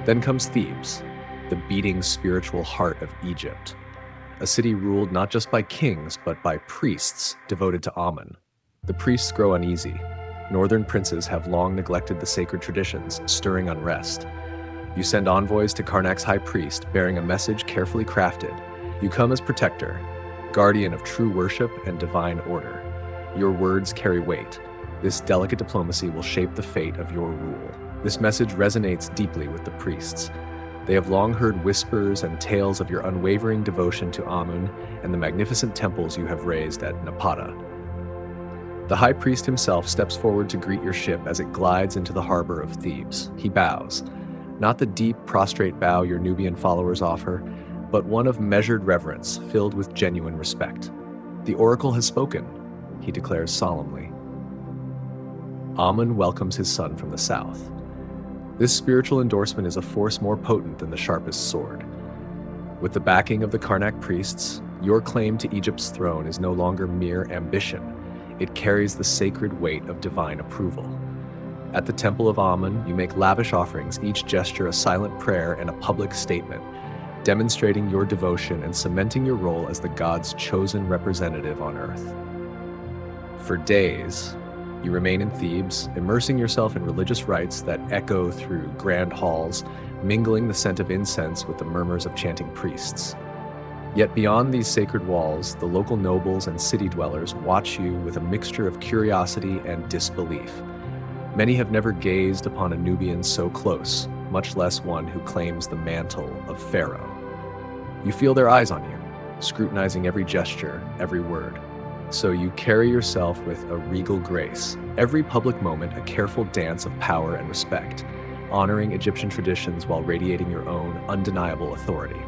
Then comes Thebes, the beating spiritual heart of Egypt. A city ruled not just by kings, but by priests devoted to Amun. The priests grow uneasy. Northern princes have long neglected the sacred traditions, stirring unrest. You send envoys to Karnak's high priest, bearing a message carefully crafted. You come as protector, guardian of true worship and divine order. Your words carry weight. This delicate diplomacy will shape the fate of your rule. This message resonates deeply with the priests. They have long heard whispers and tales of your unwavering devotion to Amun and the magnificent temples you have raised at Napata. The high priest himself steps forward to greet your ship as it glides into the harbor of Thebes. He bows. Not the deep, prostrate bow your Nubian followers offer, but one of measured reverence, filled with genuine respect. The oracle has spoken, he declares solemnly. Amun welcomes his son from the south. This spiritual endorsement is a force more potent than the sharpest sword. With the backing of the Karnak priests, your claim to Egypt's throne is no longer mere ambition. It carries the sacred weight of divine approval. At the Temple of Amun, you make lavish offerings, each gesture a silent prayer and a public statement, demonstrating your devotion and cementing your role as the god's chosen representative on earth. For days, you remain in Thebes, immersing yourself in religious rites that echo through grand halls, mingling the scent of incense with the murmurs of chanting priests. Yet beyond these sacred walls, the local nobles and city dwellers watch you with a mixture of curiosity and disbelief. Many have never gazed upon a Nubian so close, much less one who claims the mantle of Pharaoh. You feel their eyes on you, scrutinizing every gesture, every word. So you carry yourself with a regal grace, every public moment a careful dance of power and respect, honoring Egyptian traditions while radiating your own undeniable authority.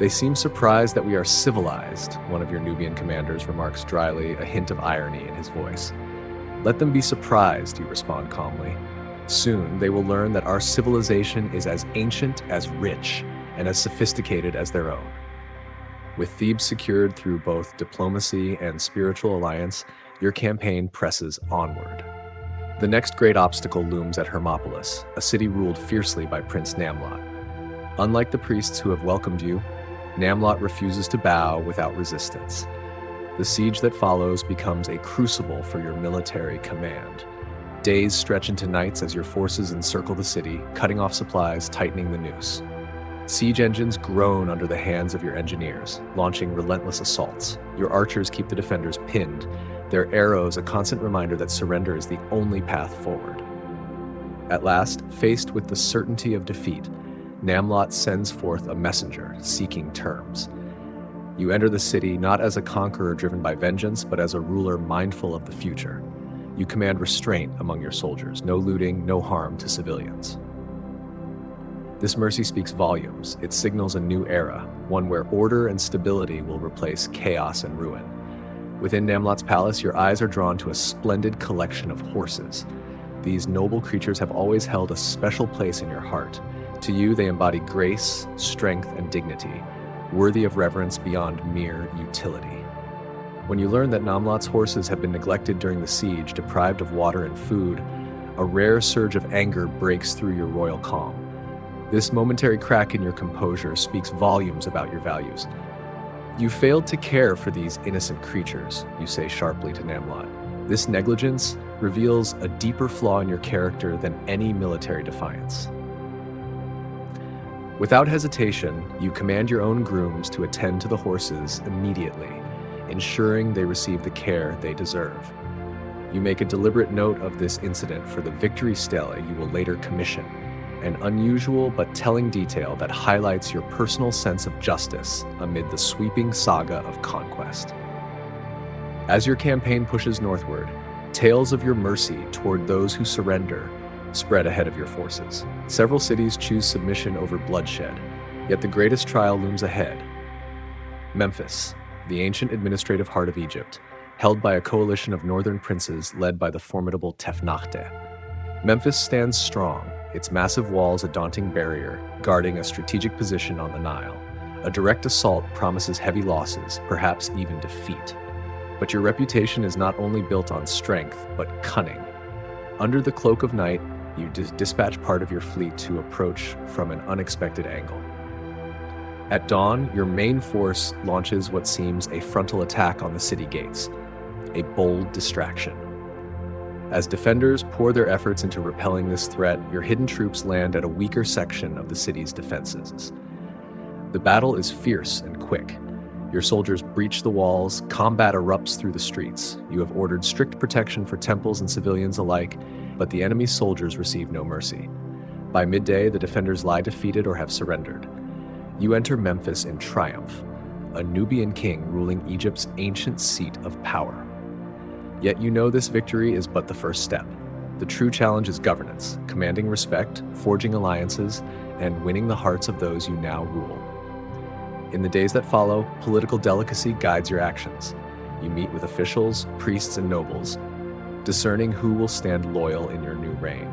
They seem surprised that we are civilized, one of your Nubian commanders remarks dryly, a hint of irony in his voice. Let them be surprised, you respond calmly. Soon they will learn that our civilization is as ancient, as rich, and as sophisticated as their own. With Thebes secured through both diplomacy and spiritual alliance, your campaign presses onward. The next great obstacle looms at Hermopolis, a city ruled fiercely by Prince Namlot. Unlike the priests who have welcomed you, Namlot refuses to bow without resistance. The siege that follows becomes a crucible for your military command. Days stretch into nights as your forces encircle the city, cutting off supplies, tightening the noose. Siege engines groan under the hands of your engineers, launching relentless assaults. Your archers keep the defenders pinned, their arrows a constant reminder that surrender is the only path forward. At last, faced with the certainty of defeat, Namlot sends forth a messenger seeking terms. You enter the city not as a conqueror driven by vengeance, but as a ruler mindful of the future. You command restraint among your soldiers, no looting, no harm to civilians. This mercy speaks volumes. It signals a new era, one where order and stability will replace chaos and ruin. Within Namlot's palace, your eyes are drawn to a splendid collection of horses. These noble creatures have always held a special place in your heart. To you, they embody grace, strength, and dignity, worthy of reverence beyond mere utility. When you learn that Namlot's horses have been neglected during the siege, deprived of water and food, a rare surge of anger breaks through your royal calm. This momentary crack in your composure speaks volumes about your values. You failed to care for these innocent creatures, you say sharply to Namlot. This negligence reveals a deeper flaw in your character than any military defiance. Without hesitation, you command your own grooms to attend to the horses immediately, ensuring they receive the care they deserve. You make a deliberate note of this incident for the victory stele you will later commission, an unusual but telling detail that highlights your personal sense of justice amid the sweeping saga of conquest. As your campaign pushes northward, tales of your mercy toward those who surrender spread ahead of your forces. Several cities choose submission over bloodshed, yet the greatest trial looms ahead. Memphis, the ancient administrative heart of Egypt, held by a coalition of northern princes led by the formidable Tefnachte. Memphis stands strong, its massive walls a daunting barrier, guarding a strategic position on the Nile. A direct assault promises heavy losses, perhaps even defeat. But your reputation is not only built on strength, but cunning. Under the cloak of night, you dispatch part of your fleet to approach from an unexpected angle. At dawn, your main force launches what seems a frontal attack on the city gates, a bold distraction. As defenders pour their efforts into repelling this threat, your hidden troops land at a weaker section of the city's defenses. The battle is fierce and quick. Your soldiers breach the walls, combat erupts through the streets. You have ordered strict protection for temples and civilians alike, but the enemy's soldiers receive no mercy. By midday, the defenders lie defeated or have surrendered. You enter Memphis in triumph, a Nubian king ruling Egypt's ancient seat of power. Yet you know this victory is but the first step. The true challenge is governance, commanding respect, forging alliances, and winning the hearts of those you now rule. In the days that follow, political delicacy guides your actions. You meet with officials, priests, and nobles, discerning who will stand loyal in your new reign.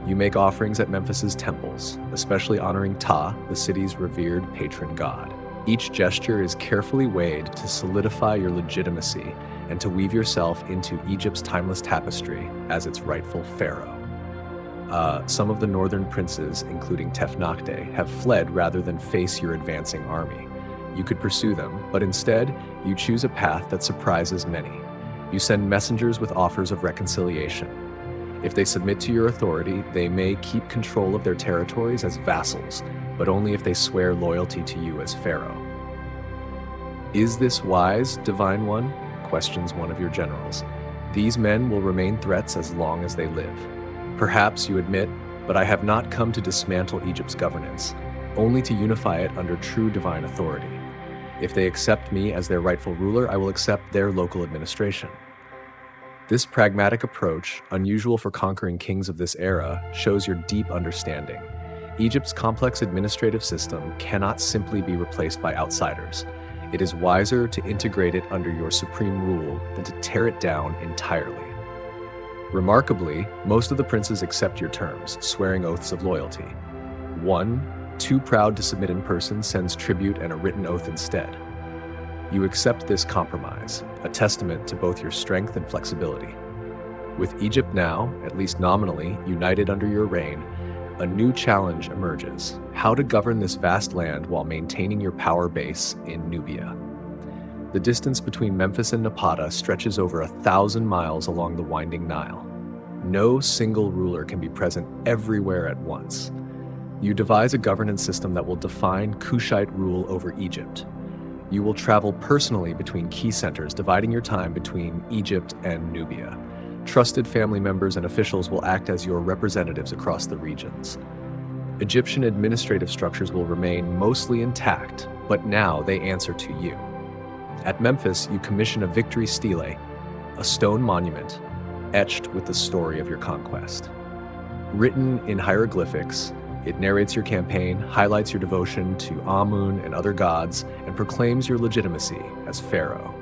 You make offerings at Memphis's temples, especially honoring Ptah, the city's revered patron god. Each gesture is carefully weighed to solidify your legitimacy and to weave yourself into Egypt's timeless tapestry as its rightful pharaoh. Some of the northern princes, including Tefnakte, have fled rather than face your advancing army. You could pursue them, but instead, you choose a path that surprises many. You send messengers with offers of reconciliation. If they submit to your authority, they may keep control of their territories as vassals, but only if they swear loyalty to you as pharaoh. Is this wise, Divine One? Questions one of your generals. These men will remain threats as long as they live. Perhaps you admit, but I have not come to dismantle Egypt's governance, only to unify it under true divine authority. If they accept me as their rightful ruler, I will accept their local administration. This pragmatic approach, unusual for conquering kings of this era, shows your deep understanding. Egypt's complex administrative system cannot simply be replaced by outsiders. It is wiser to integrate it under your supreme rule than to tear it down entirely. Remarkably, most of the princes accept your terms, swearing oaths of loyalty. One, too proud to submit in person, sends tribute and a written oath instead. You accept this compromise, a testament to both your strength and flexibility. With Egypt now, at least nominally, united under your reign, a new challenge emerges: how to govern this vast land while maintaining your power base in Nubia. The distance between Memphis and Napata stretches over 1,000 miles along the winding Nile. No single ruler can be present everywhere at once. You devise a governance system that will define Kushite rule over Egypt. You will travel personally between key centers, dividing your time between Egypt and Nubia. Trusted family members and officials will act as your representatives across the regions. Egyptian administrative structures will remain mostly intact, but now they answer to you. At Memphis, you commission a victory stele, a stone monument, etched with the story of your conquest. Written in hieroglyphics, it narrates your campaign, highlights your devotion to Amun and other gods, and proclaims your legitimacy as pharaoh.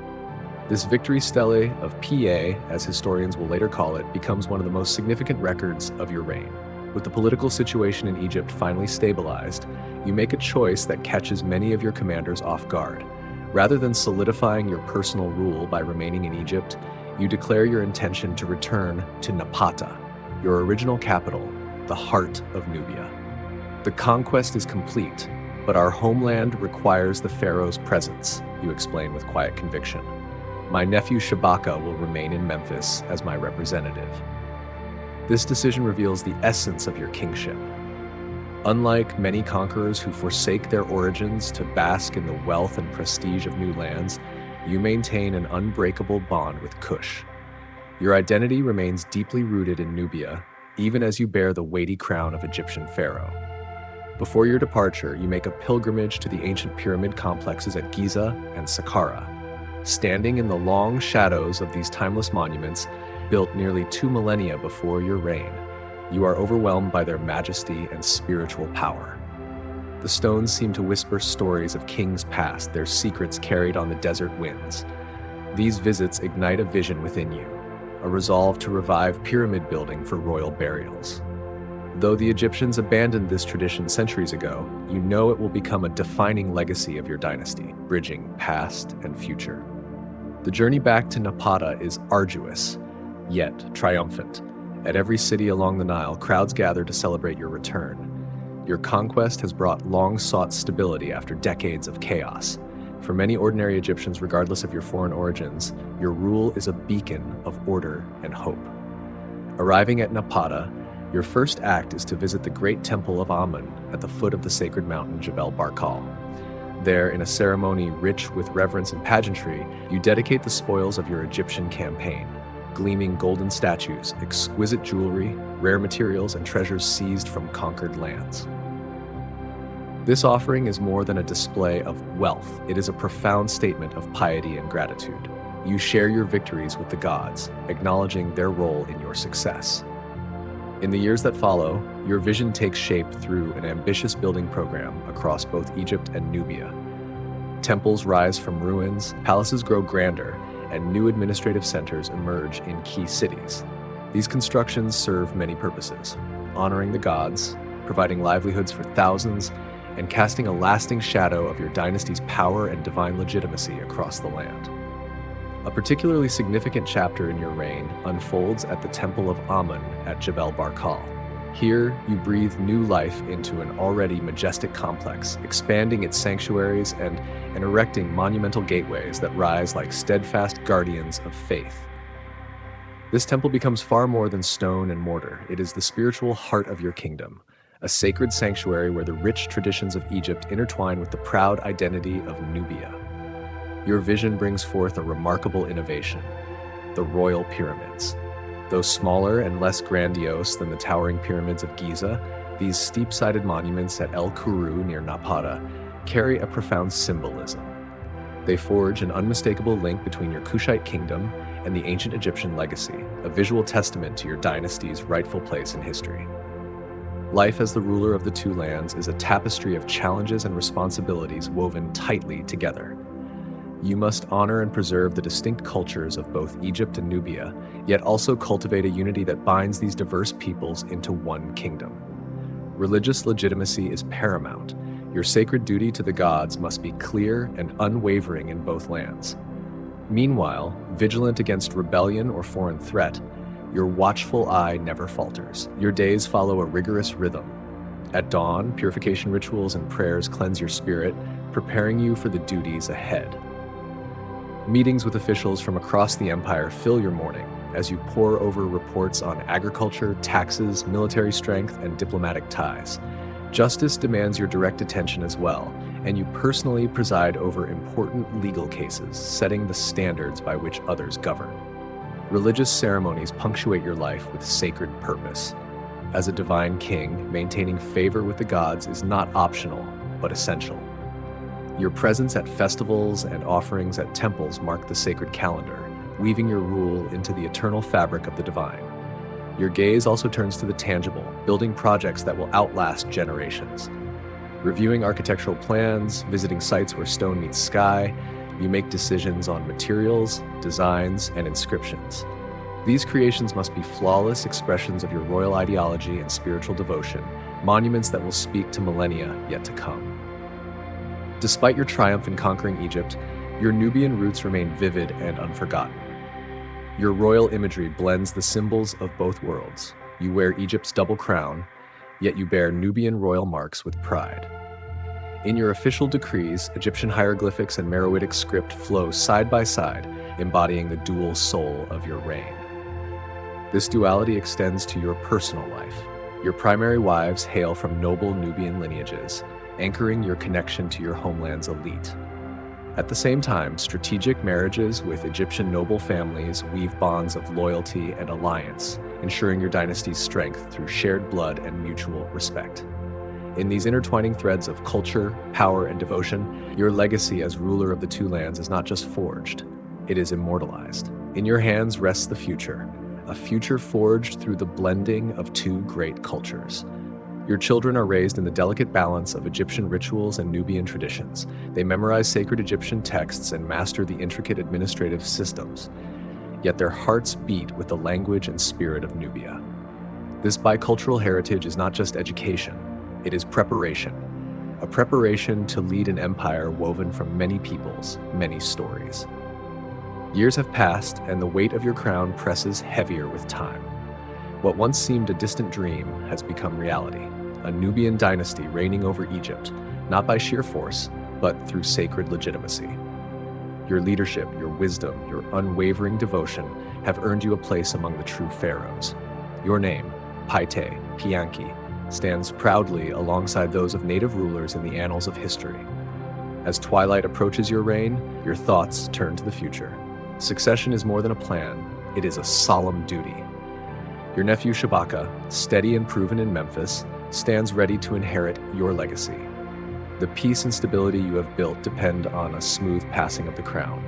This victory stele of PA, as historians will later call it, becomes one of the most significant records of your reign. With the political situation in Egypt finally stabilized, you make a choice that catches many of your commanders off guard. Rather than solidifying your personal rule by remaining in Egypt, you declare your intention to return to Napata, your original capital, the heart of Nubia. The conquest is complete, but our homeland requires the pharaoh's presence, you explain with quiet conviction. My nephew Shabaka will remain in Memphis as my representative. This decision reveals the essence of your kingship. Unlike many conquerors who forsake their origins to bask in the wealth and prestige of new lands, you maintain an unbreakable bond with Kush. Your identity remains deeply rooted in Nubia, even as you bear the weighty crown of Egyptian pharaoh. Before your departure, you make a pilgrimage to the ancient pyramid complexes at Giza and Saqqara. Standing in the long shadows of these timeless monuments, built nearly 2 millennia before your reign, you are overwhelmed by their majesty and spiritual power. The stones seem to whisper stories of kings past, their secrets carried on the desert winds. These visits ignite a vision within you, a resolve to revive pyramid building for royal burials. Though the Egyptians abandoned this tradition centuries ago, you know it will become a defining legacy of your dynasty, bridging past and future. The journey back to Napata is arduous, yet triumphant. At every city along the Nile, crowds gather to celebrate your return. Your conquest has brought long-sought stability after decades of chaos. For many ordinary Egyptians, regardless of your foreign origins, your rule is a beacon of order and hope. Arriving at Napata, your first act is to visit the great temple of Amun at the foot of the sacred mountain Jebel Barkal. There, in a ceremony rich with reverence and pageantry, you dedicate the spoils of your Egyptian campaign: gleaming golden statues, exquisite jewelry, rare materials, and treasures seized from conquered lands. This offering is more than a display of wealth. It is a profound statement of piety and gratitude. You share your victories with the gods, acknowledging their role in your success. In the years that follow, your vision takes shape through an ambitious building program across both Egypt and Nubia. Temples rise from ruins, palaces grow grander, and new administrative centers emerge in key cities. These constructions serve many purposes. honoring the gods, providing livelihoods for thousands, and casting a lasting shadow of your dynasty's power and divine legitimacy across the land. A particularly significant chapter in your reign unfolds at the Temple of Amun at Jebel Barkal. Here, you breathe new life into an already majestic complex, expanding its sanctuaries and erecting monumental gateways that rise like steadfast guardians of faith. This temple becomes far more than stone and mortar. It is the spiritual heart of your kingdom, a sacred sanctuary where the rich traditions of Egypt intertwine with the proud identity of Nubia. Your vision brings forth a remarkable innovation: the royal pyramids. Though smaller and less grandiose than the towering pyramids of Giza, these steep-sided monuments at El Kuru near Napata carry a profound symbolism. They forge an unmistakable link between your Kushite kingdom and the ancient Egyptian legacy, a visual testament to your dynasty's rightful place in history. Life as the ruler of the two lands is a tapestry of challenges and responsibilities woven tightly together. You must honor and preserve the distinct cultures of both Egypt and Nubia, yet also cultivate a unity that binds these diverse peoples into one kingdom. Religious legitimacy is paramount. Your sacred duty to the gods must be clear and unwavering in both lands. Meanwhile, vigilant against rebellion or foreign threat, your watchful eye never falters. Your days follow a rigorous rhythm. At dawn, purification rituals and prayers cleanse your spirit, preparing you for the duties ahead. Meetings with officials from across the empire fill your morning as you pore over reports on agriculture, taxes, military strength, and diplomatic ties. Justice demands your direct attention as well, and you personally preside over important legal cases, setting the standards by which others govern. Religious ceremonies punctuate your life with sacred purpose. As a divine king, maintaining favor with the gods is not optional, but essential. Your presence at festivals and offerings at temples mark the sacred calendar, weaving your rule into the eternal fabric of the divine. Your gaze also turns to the tangible, building projects that will outlast generations. Reviewing architectural plans, visiting sites where stone meets sky, you make decisions on materials, designs, and inscriptions. These creations must be flawless expressions of your royal ideology and spiritual devotion, monuments that will speak to millennia yet to come. Despite your triumph in conquering Egypt, your Nubian roots remain vivid and unforgotten. Your royal imagery blends the symbols of both worlds. You wear Egypt's double crown, yet you bear Nubian royal marks with pride. In your official decrees, Egyptian hieroglyphics and Meroitic script flow side by side, embodying the dual soul of your reign. This duality extends to your personal life. Your primary wives hail from noble Nubian lineages, anchoring your connection to your homeland's elite. At the same time, strategic marriages with Egyptian noble families weave bonds of loyalty and alliance, ensuring your dynasty's strength through shared blood and mutual respect. In these intertwining threads of culture, power, and devotion, your legacy as ruler of the two lands is not just forged, it is immortalized. In your hands rests the future, a future forged through the blending of two great cultures. Your children are raised in the delicate balance of Egyptian rituals and Nubian traditions. They memorize sacred Egyptian texts and master the intricate administrative systems. Yet their hearts beat with the language and spirit of Nubia. This bicultural heritage is not just education, it is preparation. A preparation to lead an empire woven from many peoples, many stories. Years have passed, and the weight of your crown presses heavier with time. What once seemed a distant dream has become reality. A Nubian dynasty reigning over Egypt, not by sheer force, but through sacred legitimacy. Your leadership, your wisdom, your unwavering devotion have earned you a place among the true pharaohs. Your name, Paite, Pianki, stands proudly alongside those of native rulers in the annals of history. As twilight approaches your reign, your thoughts turn to the future. Succession is more than a plan, it is a solemn duty. Your nephew Shabaka, steady and proven in Memphis, stands ready to inherit your legacy. The peace and stability you have built depend on a smooth passing of the crown.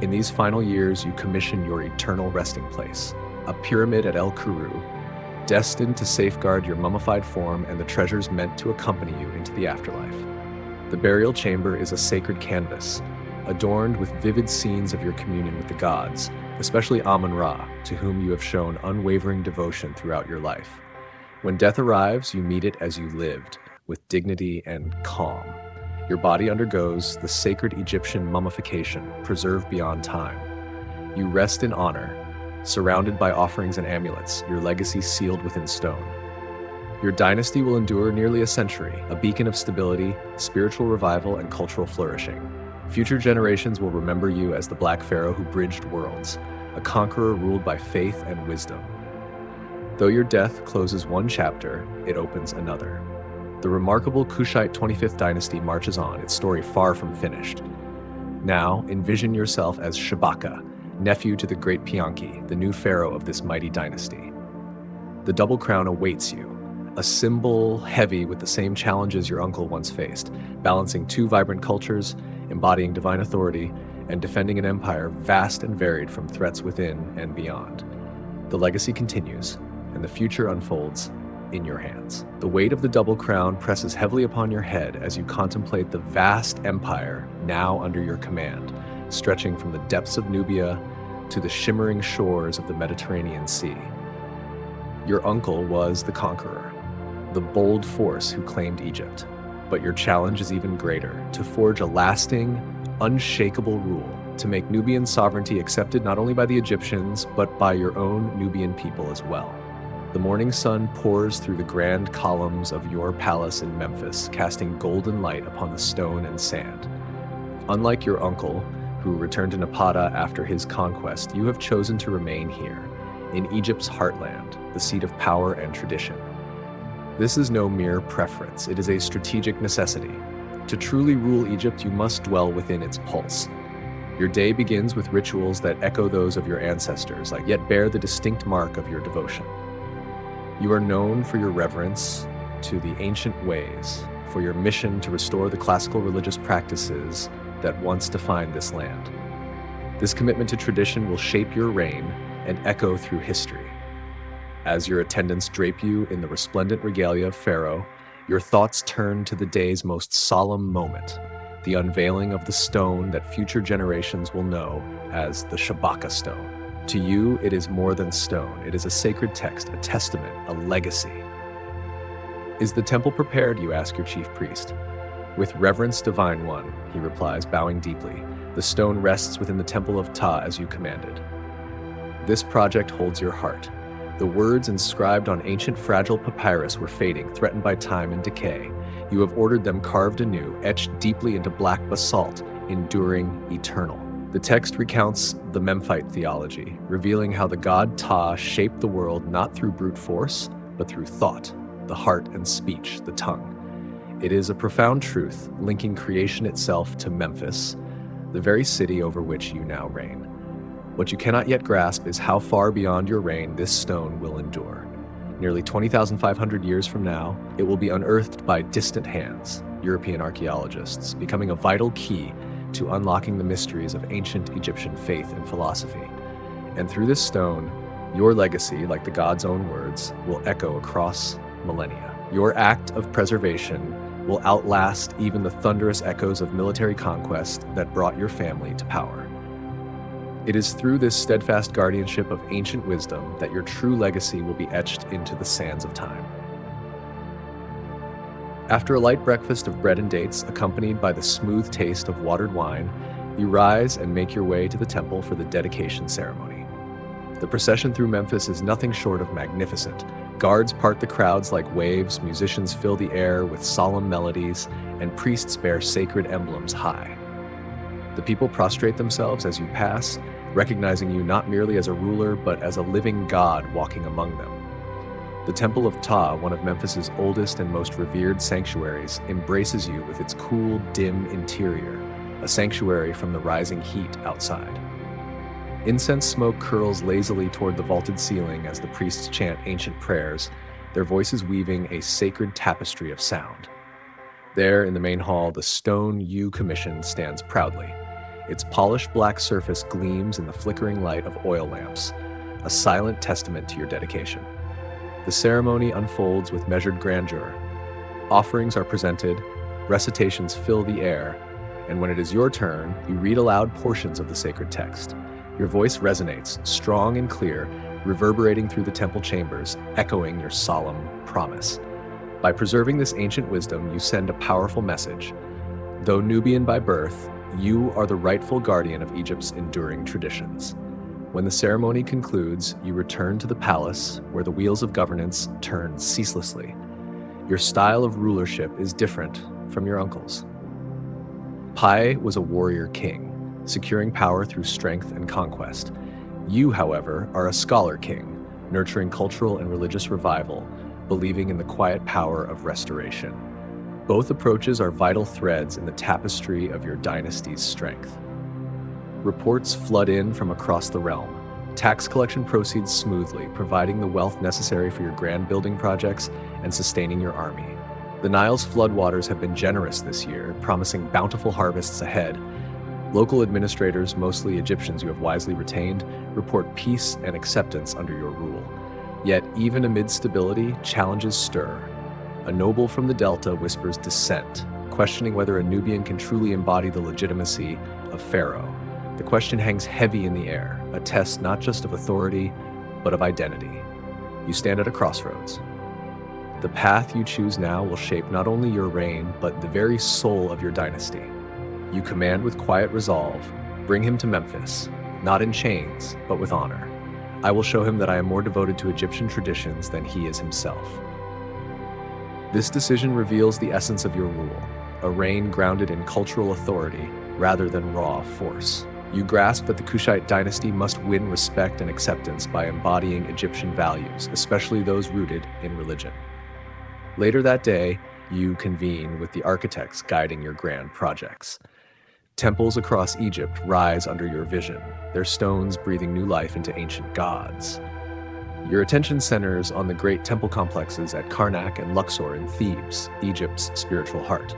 In these final years, you commission your eternal resting place, a pyramid at El Kuru, destined to safeguard your mummified form and the treasures meant to accompany you into the afterlife. The burial chamber is a sacred canvas, adorned with vivid scenes of your communion with the gods, especially Amun-Ra, to whom you have shown unwavering devotion throughout your life. When death arrives, you meet it as you lived, with dignity and calm. Your body undergoes the sacred Egyptian mummification, preserved beyond time. You rest in honor, surrounded by offerings and amulets, your legacy sealed within stone. Your dynasty will endure nearly a century, a beacon of stability, spiritual revival, and cultural flourishing. Future generations will remember you as the Black Pharaoh who bridged worlds, a conqueror ruled by faith and wisdom. Though your death closes one chapter, it opens another. The remarkable Kushite 25th dynasty marches on, its story far from finished. Now, envision yourself as Shabaka, nephew to the great Pianki, the new pharaoh of this mighty dynasty. The double crown awaits you, a symbol heavy with the same challenges your uncle once faced, balancing two vibrant cultures, embodying divine authority, and defending an empire vast and varied from threats within and beyond. The legacy continues, and the future unfolds in your hands. The weight of the double crown presses heavily upon your head as you contemplate the vast empire now under your command, stretching from the depths of Nubia to the shimmering shores of the Mediterranean Sea. Your uncle was the conqueror, the bold force who claimed Egypt. But your challenge is even greater, to forge a lasting, unshakable rule, to make Nubian sovereignty accepted not only by the Egyptians, but by your own Nubian people as well. The morning sun pours through the grand columns of your palace in Memphis, casting golden light upon the stone and sand. Unlike your uncle, who returned to Napata after his conquest, you have chosen to remain here, in Egypt's heartland, the seat of power and tradition. This is no mere preference, it is a strategic necessity. To truly rule Egypt, you must dwell within its pulse. Your day begins with rituals that echo those of your ancestors, yet bear the distinct mark of your devotion. You are known for your reverence to the ancient ways, for your mission to restore the classical religious practices that once defined this land. This commitment to tradition will shape your reign and echo through history. As your attendants drape you in the resplendent regalia of Pharaoh, your thoughts turn to the day's most solemn moment, the unveiling of the stone that future generations will know as the Shabaka stone. To you, it is more than stone. It is a sacred text, a testament, a legacy. Is the temple prepared, you ask your chief priest. With reverence, divine one, he replies, bowing deeply. The stone rests within the temple of Ptah as you commanded. This project holds your heart. The words inscribed on ancient fragile papyrus were fading, threatened by time and decay. You have ordered them carved anew, etched deeply into black basalt, enduring, eternal. The text recounts the Memphite theology, revealing how the god Ptah shaped the world not through brute force, but through thought, the heart and speech, the tongue. It is a profound truth, linking creation itself to Memphis, the very city over which you now reign. What you cannot yet grasp is how far beyond your reign this stone will endure. Nearly 20,500 years from now, it will be unearthed by distant hands, European archaeologists, becoming a vital key to unlocking the mysteries of ancient Egyptian faith and philosophy. And through this stone, your legacy, like the god's own words, will echo across millennia. Your act of preservation will outlast even the thunderous echoes of military conquest that brought your family to power. It is through this steadfast guardianship of ancient wisdom that your true legacy will be etched into the sands of time. After a light breakfast of bread and dates, accompanied by the smooth taste of watered wine, you rise and make your way to the temple for the dedication ceremony. The procession through Memphis is nothing short of magnificent. Guards part the crowds like waves, musicians fill the air with solemn melodies, and priests bear sacred emblems high. The people prostrate themselves as you pass, recognizing you not merely as a ruler, but as a living god walking among them. The Temple of Ptah, one of Memphis's oldest and most revered sanctuaries, embraces you with its cool, dim interior, a sanctuary from the rising heat outside. Incense smoke curls lazily toward the vaulted ceiling as the priests chant ancient prayers, their voices weaving a sacred tapestry of sound. There, in the main hall, the stone you commissioned stands proudly. Its polished black surface gleams in the flickering light of oil lamps, a silent testament to your dedication. The ceremony unfolds with measured grandeur. Offerings are presented, recitations fill the air, and when it is your turn, you read aloud portions of the sacred text. Your voice resonates, strong and clear, reverberating through the temple chambers, echoing your solemn promise. By preserving this ancient wisdom, you send a powerful message. Though Nubian by birth, you are the rightful guardian of Egypt's enduring traditions. When the ceremony concludes, you return to the palace where the wheels of governance turn ceaselessly. Your style of rulership is different from your uncle's. Pai was a warrior king, securing power through strength and conquest. You, however, are a scholar king, nurturing cultural and religious revival, believing in the quiet power of restoration. Both approaches are vital threads in the tapestry of your dynasty's strength. Reports flood in from across the realm. Tax collection proceeds smoothly, providing the wealth necessary for your grand building projects and sustaining your army. The Nile's floodwaters have been generous this year, promising bountiful harvests ahead. Local administrators, mostly Egyptians you have wisely retained, report peace and acceptance under your rule. Yet, even amid stability, challenges stir. A noble from the Delta whispers dissent, questioning whether a Nubian can truly embody the legitimacy of Pharaoh. The question hangs heavy in the air, a test not just of authority, but of identity. You stand at a crossroads. The path you choose now will shape not only your reign, but the very soul of your dynasty. You command with quiet resolve, bring him to Memphis, not in chains, but with honor. I will show him that I am more devoted to Egyptian traditions than he is himself. This decision reveals the essence of your rule, a reign grounded in cultural authority rather than raw force. You grasp that the Kushite dynasty must win respect and acceptance by embodying Egyptian values, especially those rooted in religion. Later that day, you convene with the architects guiding your grand projects. Temples across Egypt rise under your vision, their stones breathing new life into ancient gods. Your attention centers on the great temple complexes at Karnak and Luxor in Thebes, Egypt's spiritual heart.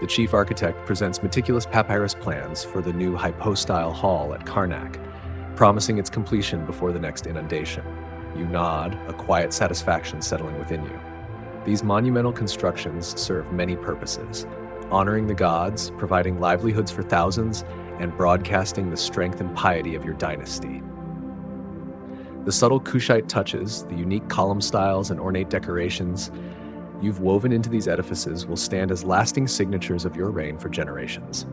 The chief architect presents meticulous papyrus plans for the new hypostyle hall at Karnak, promising its completion before the next inundation. You nod, a quiet satisfaction settling within you. These monumental constructions serve many purposes, honoring the gods, providing livelihoods for thousands, and broadcasting the strength and piety of your dynasty. The subtle Kushite touches, the unique column styles and ornate decorations you've woven into these edifices will stand as lasting signatures of your reign for generations.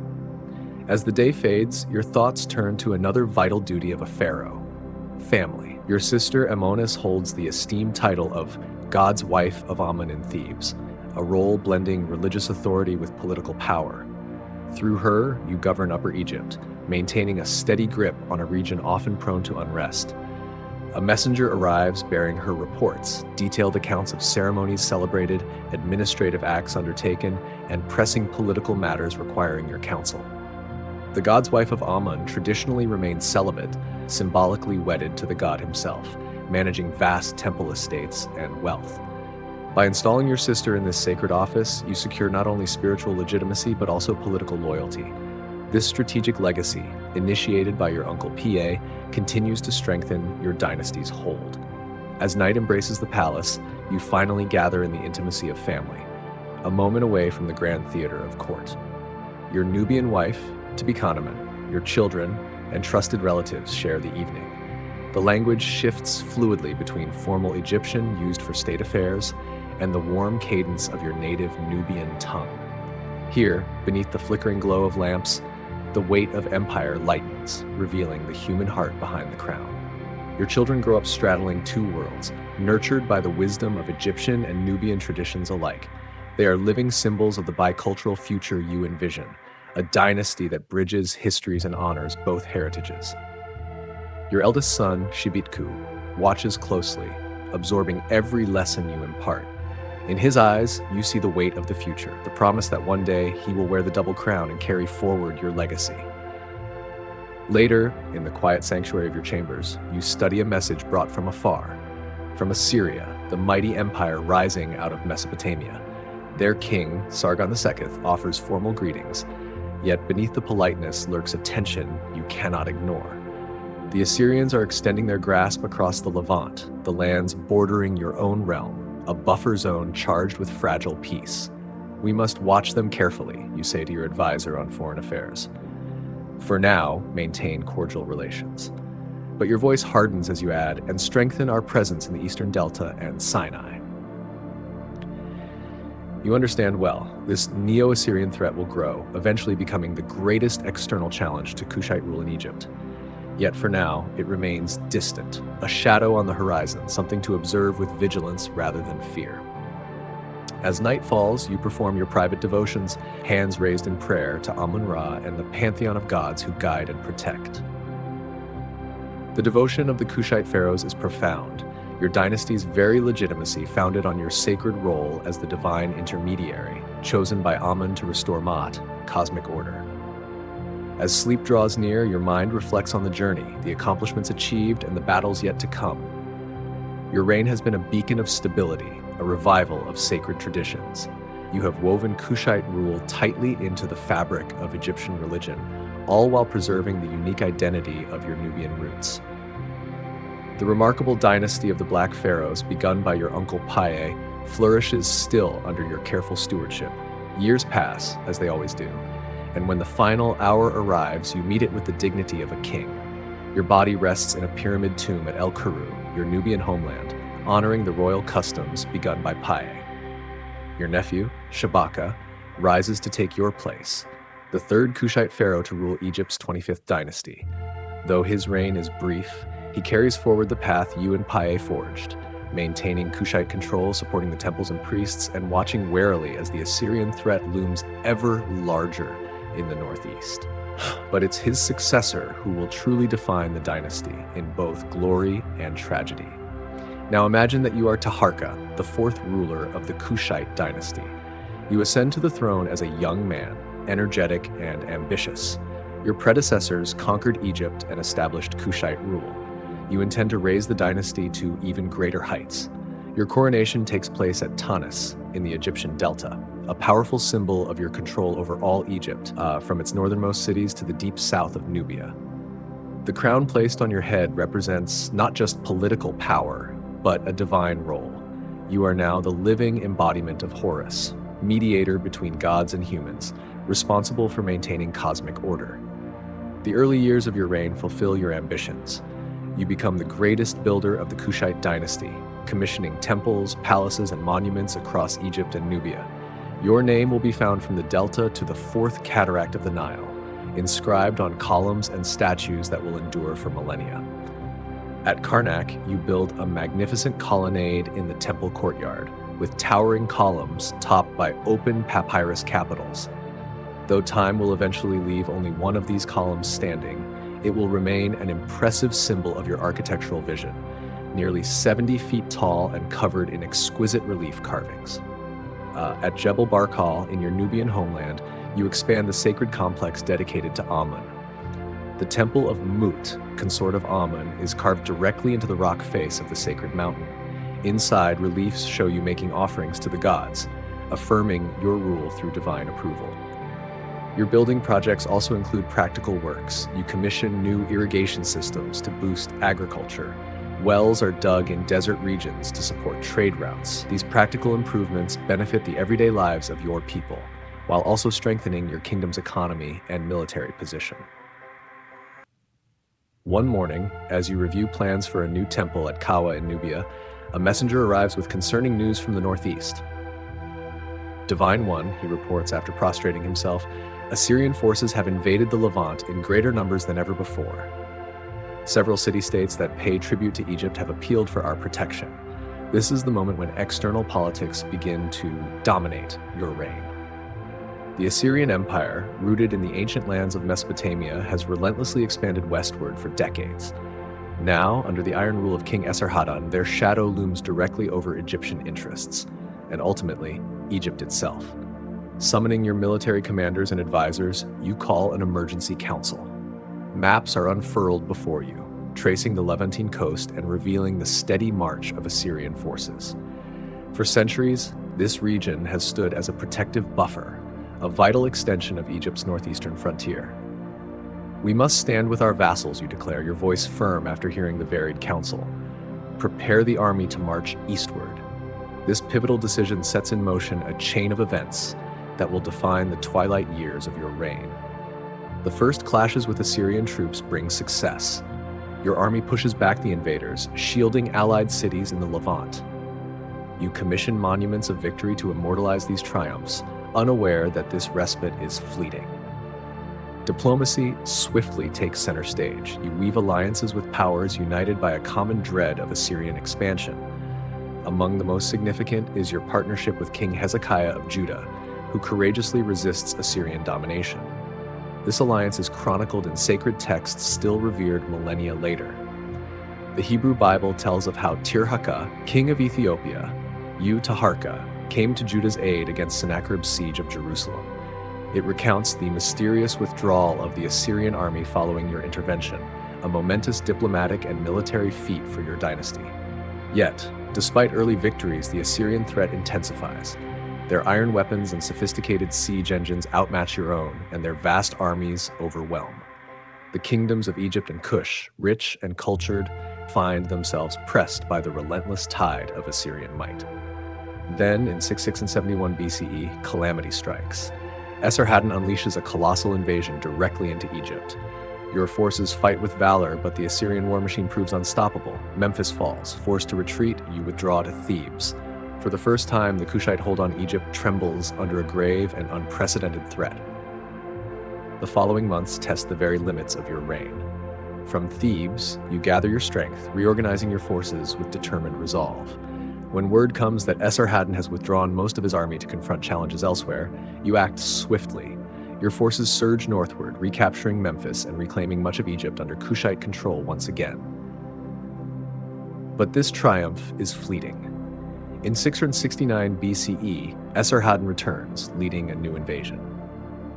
As the day fades, your thoughts turn to another vital duty of a pharaoh: family. Your sister Amonis holds the esteemed title of God's wife of Amun in Thebes, a role blending religious authority with political power. Through her, you govern Upper Egypt, maintaining a steady grip on a region often prone to unrest. A messenger arrives bearing her reports, detailed accounts of ceremonies celebrated, administrative acts undertaken, and pressing political matters requiring your counsel. The god's wife of Amun traditionally remains celibate, symbolically wedded to the god himself, managing vast temple estates and wealth. By installing your sister in this sacred office, you secure not only spiritual legitimacy but also political loyalty. This strategic legacy, initiated by your uncle Pa, continues to strengthen your dynasty's hold. As night embraces the palace, you finally gather in the intimacy of family, a moment away from the grand theater of court. Your Nubian wife, Tibi-Kanaman, your children, and trusted relatives share the evening. The language shifts fluidly between formal Egyptian used for state affairs and the warm cadence of your native Nubian tongue. Here, beneath the flickering glow of lamps, the weight of empire lightens, revealing the human heart behind the crown. Your children grow up straddling two worlds, nurtured by the wisdom of Egyptian and Nubian traditions alike. They are living symbols of the bicultural future you envision, a dynasty that bridges histories and honors both heritages. Your eldest son, Shibitku, watches closely, absorbing every lesson you impart. In his eyes, you see the weight of the future, the promise that one day he will wear the double crown and carry forward your legacy. Later, in the quiet sanctuary of your chambers, you study a message brought from afar, from Assyria, the mighty empire rising out of Mesopotamia. Their king, Sargon II, offers formal greetings, yet beneath the politeness lurks a tension you cannot ignore. The Assyrians are extending their grasp across the Levant, the lands bordering your own realm, a buffer zone charged with fragile peace. We must watch them carefully, you say to your advisor on foreign affairs. For now, maintain cordial relations. but your voice hardens as you add, and strengthen our presence in the Eastern Delta and Sinai. You understand well, this Neo-Assyrian threat will grow, eventually becoming the greatest external challenge to Kushite rule in Egypt. Yet for now, it remains distant, a shadow on the horizon, something to observe with vigilance rather than fear. As night falls, you perform your private devotions, hands raised in prayer to Amun-Ra and the pantheon of gods who guide and protect. The devotion of the Kushite pharaohs is profound, your dynasty's very legitimacy founded on your sacred role as the divine intermediary, chosen by Amun to restore Ma'at, cosmic order. As sleep draws near, your mind reflects on the journey, the accomplishments achieved, and the battles yet to come. Your reign has been a beacon of stability, a revival of sacred traditions. You have woven Kushite rule tightly into the fabric of Egyptian religion, all while preserving the unique identity of your Nubian roots. The remarkable dynasty of the Black Pharaohs, begun by your uncle Paye, flourishes still under your careful stewardship. Years pass, as they always do, and when the final hour arrives, you meet it with the dignity of a king. Your body rests in a pyramid tomb at El Kuru, your Nubian homeland, honoring the royal customs begun by Paye. Your nephew, Shabaka, rises to take your place, the third Kushite pharaoh to rule Egypt's 25th dynasty. Though his reign is brief, he carries forward the path you and Paye forged, maintaining Kushite control, supporting the temples and priests, and watching warily as the Assyrian threat looms ever larger in the northeast. But it's his successor who will truly define the dynasty in both glory and tragedy. Now imagine that you are Taharka, the fourth ruler of the Kushite dynasty. You ascend to the throne as a young man, energetic and ambitious. Your predecessors conquered Egypt and established Kushite rule. You intend to raise the dynasty to even greater heights. Your coronation takes place at Tanis in the Egyptian Delta, a powerful symbol of your control over all Egypt, from its northernmost cities to the deep south of Nubia. The crown placed on your head represents not just political power, but a divine role. You are now the living embodiment of Horus, mediator between gods and humans, responsible for maintaining cosmic order. The early years of your reign fulfill your ambitions. You become the greatest builder of the Kushite dynasty, commissioning temples, palaces, and monuments across Egypt and Nubia. Your name will be found from the Delta to the fourth cataract of the Nile, inscribed on columns and statues that will endure for millennia. At Karnak, you build a magnificent colonnade in the temple courtyard, with towering columns topped by open papyrus capitals. Though time will eventually leave only one of these columns standing, it will remain an impressive symbol of your architectural vision, nearly 70 feet tall and covered in exquisite relief carvings. At Jebel Barkal, in your Nubian homeland, you expand the sacred complex dedicated to Amun. The temple of Mut, consort of Amun, is carved directly into the rock face of the sacred mountain. Inside, reliefs show you making offerings to the gods, affirming your rule through divine approval. Your building projects also include practical works. You commission new irrigation systems to boost agriculture. Wells are dug in desert regions to support trade routes. These practical improvements benefit the everyday lives of your people, while also strengthening your kingdom's economy and military position. One morning, as you review plans for a new temple at Kawa in Nubia, a messenger arrives with concerning news from the northeast. Divine One, he reports after prostrating himself, Assyrian forces have invaded the Levant in greater numbers than ever before. Several city-states that pay tribute to Egypt have appealed for our protection. This is the moment when external politics begin to dominate your reign. The Assyrian Empire, rooted in the ancient lands of Mesopotamia, has relentlessly expanded westward for decades. Now, under the iron rule of King Esarhaddon, their shadow looms directly over Egyptian interests, and ultimately, Egypt itself. Summoning your military commanders and advisors, you call an emergency council. Maps are unfurled before you, tracing the Levantine coast and revealing the steady march of Assyrian forces. For centuries, this region has stood as a protective buffer, a vital extension of Egypt's northeastern frontier. We must stand with our vassals, you declare, your voice firm after hearing the varied council. Prepare the army to march eastward. This pivotal decision sets in motion a chain of events that will define the twilight years of your reign. The first clashes with Assyrian troops bring success. Your army pushes back the invaders, shielding allied cities in the Levant. You commission monuments of victory to immortalize these triumphs, unaware that this respite is fleeting. Diplomacy swiftly takes center stage. You weave alliances with powers united by a common dread of Assyrian expansion. Among the most significant is your partnership with King Hezekiah of Judah, who courageously resists Assyrian domination. This alliance is chronicled in sacred texts still revered millennia later. The Hebrew Bible tells of how Tirhakah, king of Ethiopia, Taharka, came to Judah's aid against Sennacherib's siege of Jerusalem. It recounts the mysterious withdrawal of the Assyrian army following your intervention, a momentous diplomatic and military feat for your dynasty. Yet, despite early victories, the Assyrian threat intensifies. Their iron weapons and sophisticated siege engines outmatch your own, and their vast armies overwhelm. The kingdoms of Egypt and Kush, rich and cultured, find themselves pressed by the relentless tide of Assyrian might. Then, in 66 and 71 BCE, calamity strikes. Esarhaddon unleashes a colossal invasion directly into Egypt. Your forces fight with valor, but the Assyrian war machine proves unstoppable. Memphis falls. Forced to retreat, you withdraw to Thebes. For the first time, the Kushite hold on Egypt trembles under a grave and unprecedented threat. The following months test the very limits of your reign. From Thebes, you gather your strength, reorganizing your forces with determined resolve. When word comes that Esarhaddon has withdrawn most of his army to confront challenges elsewhere, you act swiftly. Your forces surge northward, recapturing Memphis and reclaiming much of Egypt under Kushite control once again. But this triumph is fleeting. In 669 BCE, Esarhaddon returns, leading a new invasion.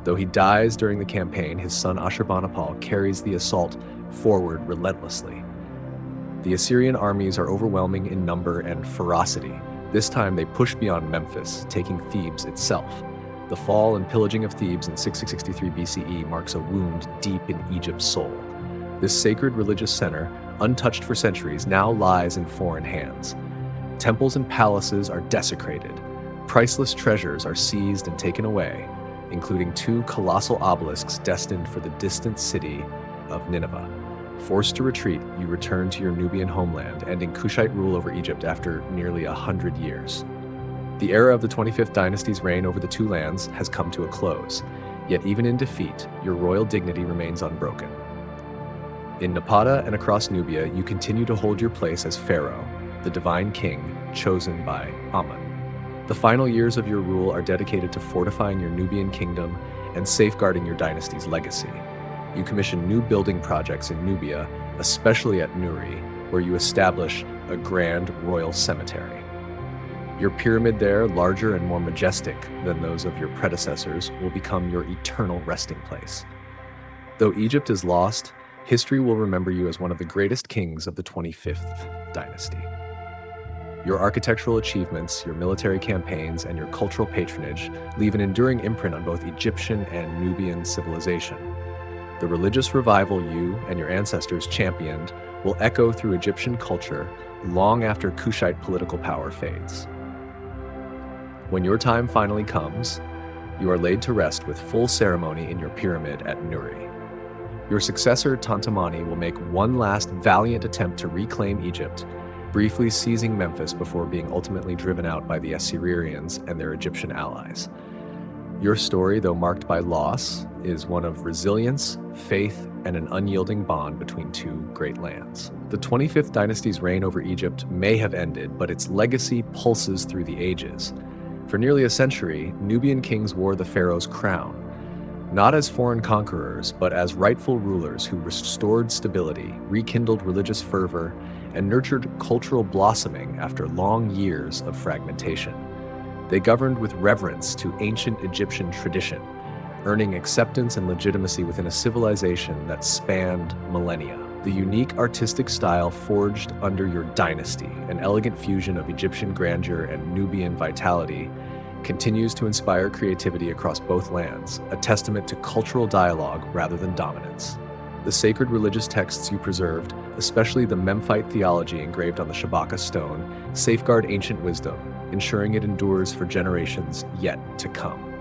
Though he dies during the campaign, his son Ashurbanipal carries the assault forward relentlessly. The Assyrian armies are overwhelming in number and ferocity. This time they push beyond Memphis, taking Thebes itself. The fall and pillaging of Thebes in 663 BCE marks a wound deep in Egypt's soul. This sacred religious center, untouched for centuries, now lies in foreign hands. Temples and palaces are desecrated. Priceless treasures are seized and taken away, including 2 colossal obelisks destined for the distant city of Nineveh. Forced to retreat, you return to your Nubian homeland, ending Kushite rule over Egypt after nearly 100 years. The era of the 25th dynasty's reign over the 2 lands has come to a close, yet even in defeat, your royal dignity remains unbroken. In Napata and across Nubia, you continue to hold your place as Pharaoh, the divine king chosen by Amun. The final years of your rule are dedicated to fortifying your Nubian kingdom and safeguarding your dynasty's legacy. You commission new building projects in Nubia, especially at Nuri, where you establish a grand royal cemetery. Your pyramid there, larger and more majestic than those of your predecessors, will become your eternal resting place. Though Egypt is lost, history will remember you as one of the greatest kings of the 25th dynasty. Your architectural achievements, your military campaigns, and your cultural patronage leave an enduring imprint on both Egyptian and Nubian civilization. The religious revival you and your ancestors championed will echo through Egyptian culture long after Kushite political power fades. When your time finally comes, you are laid to rest with full ceremony in your pyramid at Nuri. Your successor, Tantamani, will make one last valiant attempt to reclaim Egypt, briefly seizing Memphis before being ultimately driven out by the Assyrians and their Egyptian allies. Your story, though marked by loss, is one of resilience, faith, and an unyielding bond between 2 great lands. The 25th dynasty's reign over Egypt may have ended, but its legacy pulses through the ages. For nearly a century, Nubian kings wore the pharaoh's crown, not as foreign conquerors, but as rightful rulers who restored stability, rekindled religious fervor, and nurtured cultural blossoming after long years of fragmentation. They governed with reverence to ancient Egyptian tradition, earning acceptance and legitimacy within a civilization that spanned millennia. The unique artistic style forged under your dynasty, an elegant fusion of Egyptian grandeur and Nubian vitality, continues to inspire creativity across both lands, a testament to cultural dialogue rather than dominance. The sacred religious texts you preserved, especially the Memphite theology engraved on the Shabaka stone, safeguard ancient wisdom, ensuring it endures for generations yet to come.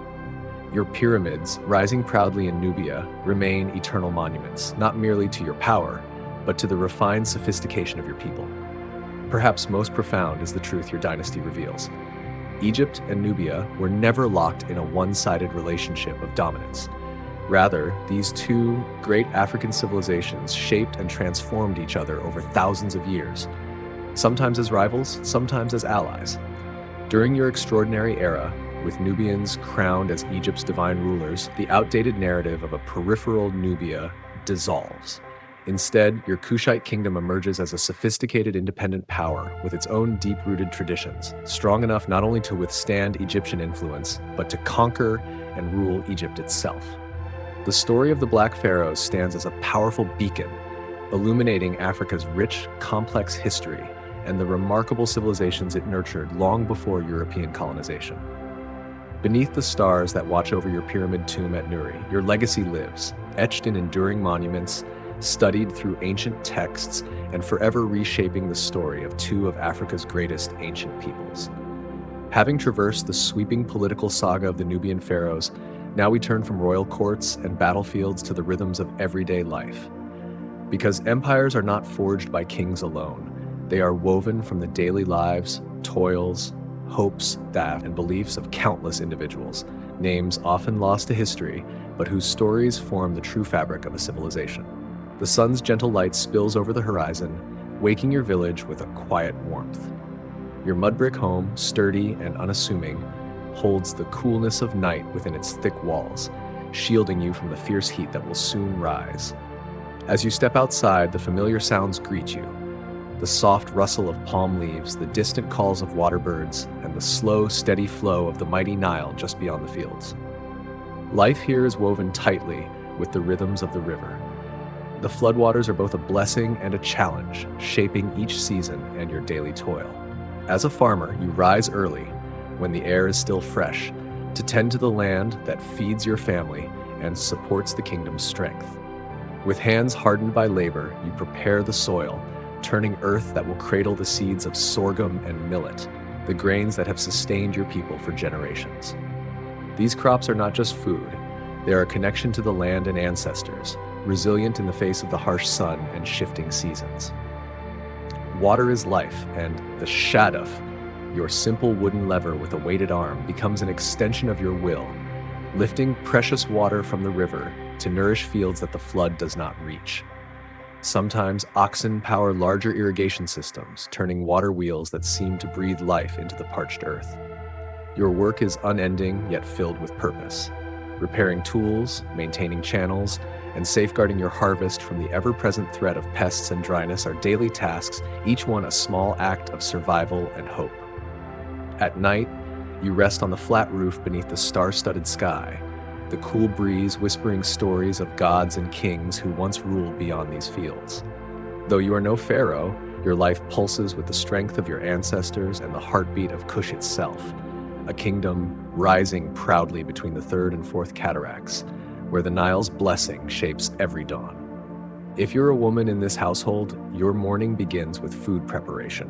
Your pyramids, rising proudly in Nubia, remain eternal monuments, not merely to your power, but to the refined sophistication of your people. Perhaps most profound is the truth your dynasty reveals. Egypt and Nubia were never locked in a one-sided relationship of dominance. Rather, these two great African civilizations shaped and transformed each other over thousands of years, sometimes as rivals, sometimes as allies. During your extraordinary era, with Nubians crowned as Egypt's divine rulers, the outdated narrative of a peripheral Nubia dissolves. Instead, your Kushite kingdom emerges as a sophisticated independent power with its own deep-rooted traditions, strong enough not only to withstand Egyptian influence, but to conquer and rule Egypt itself. The story of the Black Pharaohs stands as a powerful beacon, illuminating Africa's rich, complex history and the remarkable civilizations it nurtured long before European colonization. Beneath the stars that watch over your pyramid tomb at Nuri, your legacy lives, etched in enduring monuments, studied through ancient texts, and forever reshaping the story of two of Africa's greatest ancient peoples. Having traversed the sweeping political saga of the Nubian pharaohs, now we turn from royal courts and battlefields to the rhythms of everyday life. Because empires are not forged by kings alone, they are woven from the daily lives, toils, hopes, and beliefs of countless individuals, names often lost to history, but whose stories form the true fabric of a civilization. The sun's gentle light spills over the horizon, waking your village with a quiet warmth. Your mud brick home, sturdy and unassuming, holds the coolness of night within its thick walls, shielding you from the fierce heat that will soon rise. As you step outside, the familiar sounds greet you. The soft rustle of palm leaves, the distant calls of water birds, and the slow, steady flow of the mighty Nile just beyond the fields. Life here is woven tightly with the rhythms of the river. The floodwaters are both a blessing and a challenge, shaping each season and your daily toil. As a farmer, you rise early, when the air is still fresh, to tend to the land that feeds your family and supports the kingdom's strength. With hands hardened by labor, you prepare the soil, turning earth that will cradle the seeds of sorghum and millet, the grains that have sustained your people for generations. These crops are not just food, they are a connection to the land and ancestors, resilient in the face of the harsh sun and shifting seasons. Water is life, and the shaduf, your simple wooden lever with a weighted arm, becomes an extension of your will, lifting precious water from the river to nourish fields that the flood does not reach. Sometimes oxen power larger irrigation systems, turning water wheels that seem to breathe life into the parched earth. Your work is unending yet filled with purpose. Repairing tools, maintaining channels, and safeguarding your harvest from the ever-present threat of pests and dryness are daily tasks, each one a small act of survival and hope. At night, you rest on the flat roof beneath the star-studded sky, the cool breeze whispering stories of gods and kings who once ruled beyond these fields. Though you are no pharaoh, your life pulses with the strength of your ancestors and the heartbeat of Kush itself, a kingdom rising proudly between the third and fourth cataracts, where the Nile's blessing shapes every dawn. If you're a woman in this household, your morning begins with food preparation.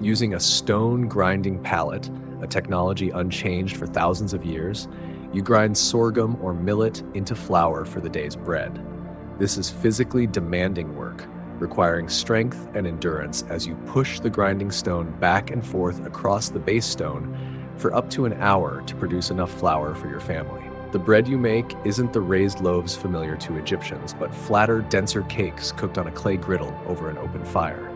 Using a stone grinding pallet, a technology unchanged for thousands of years, you grind sorghum or millet into flour for the day's bread. This is physically demanding work, requiring strength and endurance as you push the grinding stone back and forth across the base stone for up to an hour to produce enough flour for your family. The bread you make isn't the raised loaves familiar to Egyptians, but flatter, denser cakes cooked on a clay griddle over an open fire.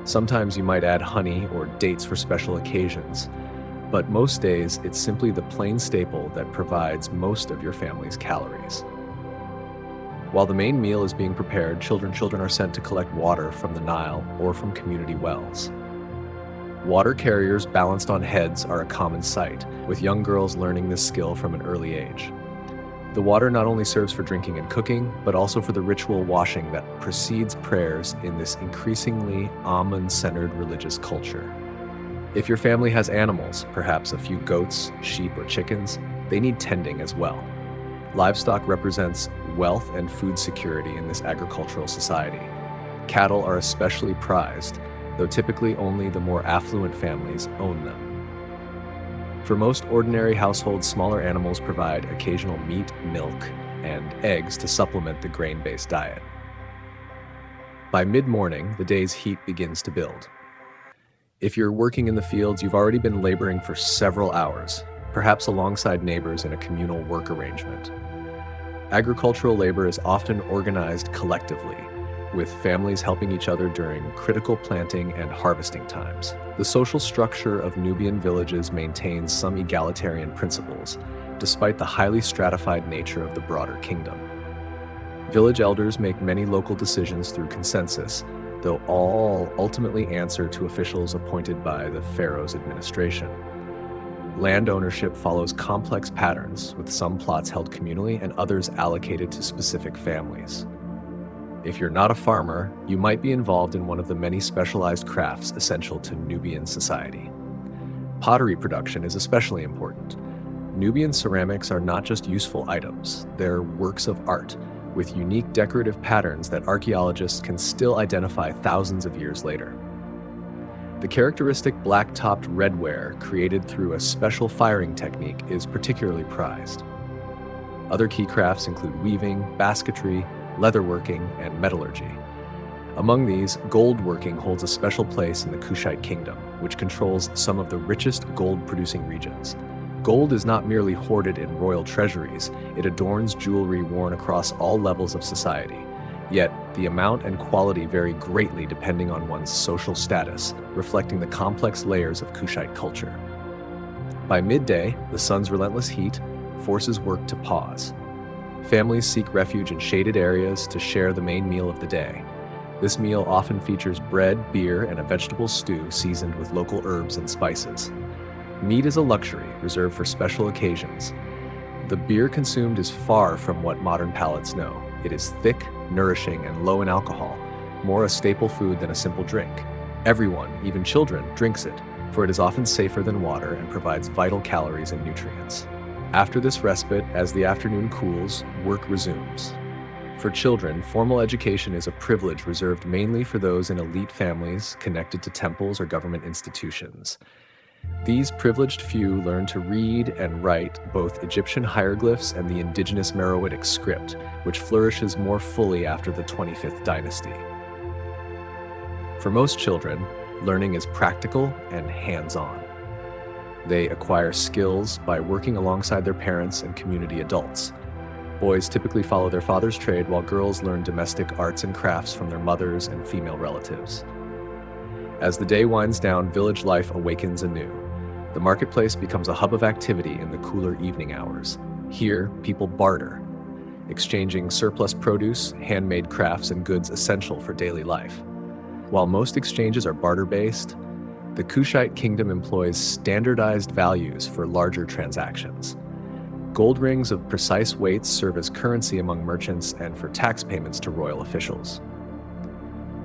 Sometimes you might add honey or dates for special occasions, but most days it's simply the plain staple that provides most of your family's calories. While the main meal is being prepared, children are sent to collect water from the Nile or from community wells. Water carriers balanced on heads are a common sight, with young girls learning this skill from an early age. The water not only serves for drinking and cooking, but also for the ritual washing that precedes prayers in this increasingly Amun-centered religious culture. If your family has animals, perhaps a few goats, sheep, or chickens, they need tending as well. Livestock represents wealth and food security in this agricultural society. Cattle are especially prized, though typically only the more affluent families own them. For most ordinary households, smaller animals provide occasional meat, milk, and eggs to supplement the grain-based diet. By mid-morning, the day's heat begins to build. If you're working in the fields, you've already been laboring for several hours, perhaps alongside neighbors in a communal work arrangement. Agricultural labor is often organized collectively, with families helping each other during critical planting and harvesting times. The social structure of Nubian villages maintains some egalitarian principles, despite the highly stratified nature of the broader kingdom. Village elders make many local decisions through consensus, though all ultimately answer to officials appointed by the Pharaoh's administration. Land ownership follows complex patterns, with some plots held communally and others allocated to specific families. If you're not a farmer, you might be involved in one of the many specialized crafts essential to Nubian society. Pottery production is especially important. Nubian ceramics are not just useful items, they're works of art, with unique decorative patterns that archaeologists can still identify thousands of years later. The characteristic black-topped redware created through a special firing technique is particularly prized. Other key crafts include weaving, basketry, leatherworking, and metallurgy. Among these, gold working holds a special place in the Kushite kingdom, which controls some of the richest gold-producing regions. Gold is not merely hoarded in royal treasuries, it adorns jewelry worn across all levels of society. Yet, the amount and quality vary greatly depending on one's social status, reflecting the complex layers of Kushite culture. By midday, the sun's relentless heat forces work to pause. Families seek refuge in shaded areas to share the main meal of the day. This meal often features bread, beer, and a vegetable stew seasoned with local herbs and spices. Meat is a luxury reserved for special occasions. The beer consumed is far from what modern palates know. It is thick, nourishing, and low in alcohol, more a staple food than a simple drink. Everyone, even children, drinks it, for it is often safer than water and provides vital calories and nutrients. After this respite, as the afternoon cools, work resumes. For children, formal education is a privilege reserved mainly for those in elite families connected to temples or government institutions. These privileged few learn to read and write both Egyptian hieroglyphs and the indigenous Meroitic script, which flourishes more fully after the 25th dynasty. For most children, learning is practical and hands-on. They acquire skills by working alongside their parents and community adults. Boys typically follow their father's trade, while girls learn domestic arts and crafts from their mothers and female relatives. As the day winds down, village life awakens anew. The marketplace becomes a hub of activity in the cooler evening hours. Here, people barter, exchanging surplus produce, handmade crafts, and goods essential for daily life. While most exchanges are barter-based, the Kushite kingdom employs standardized values for larger transactions. Gold rings of precise weights serve as currency among merchants and for tax payments to royal officials.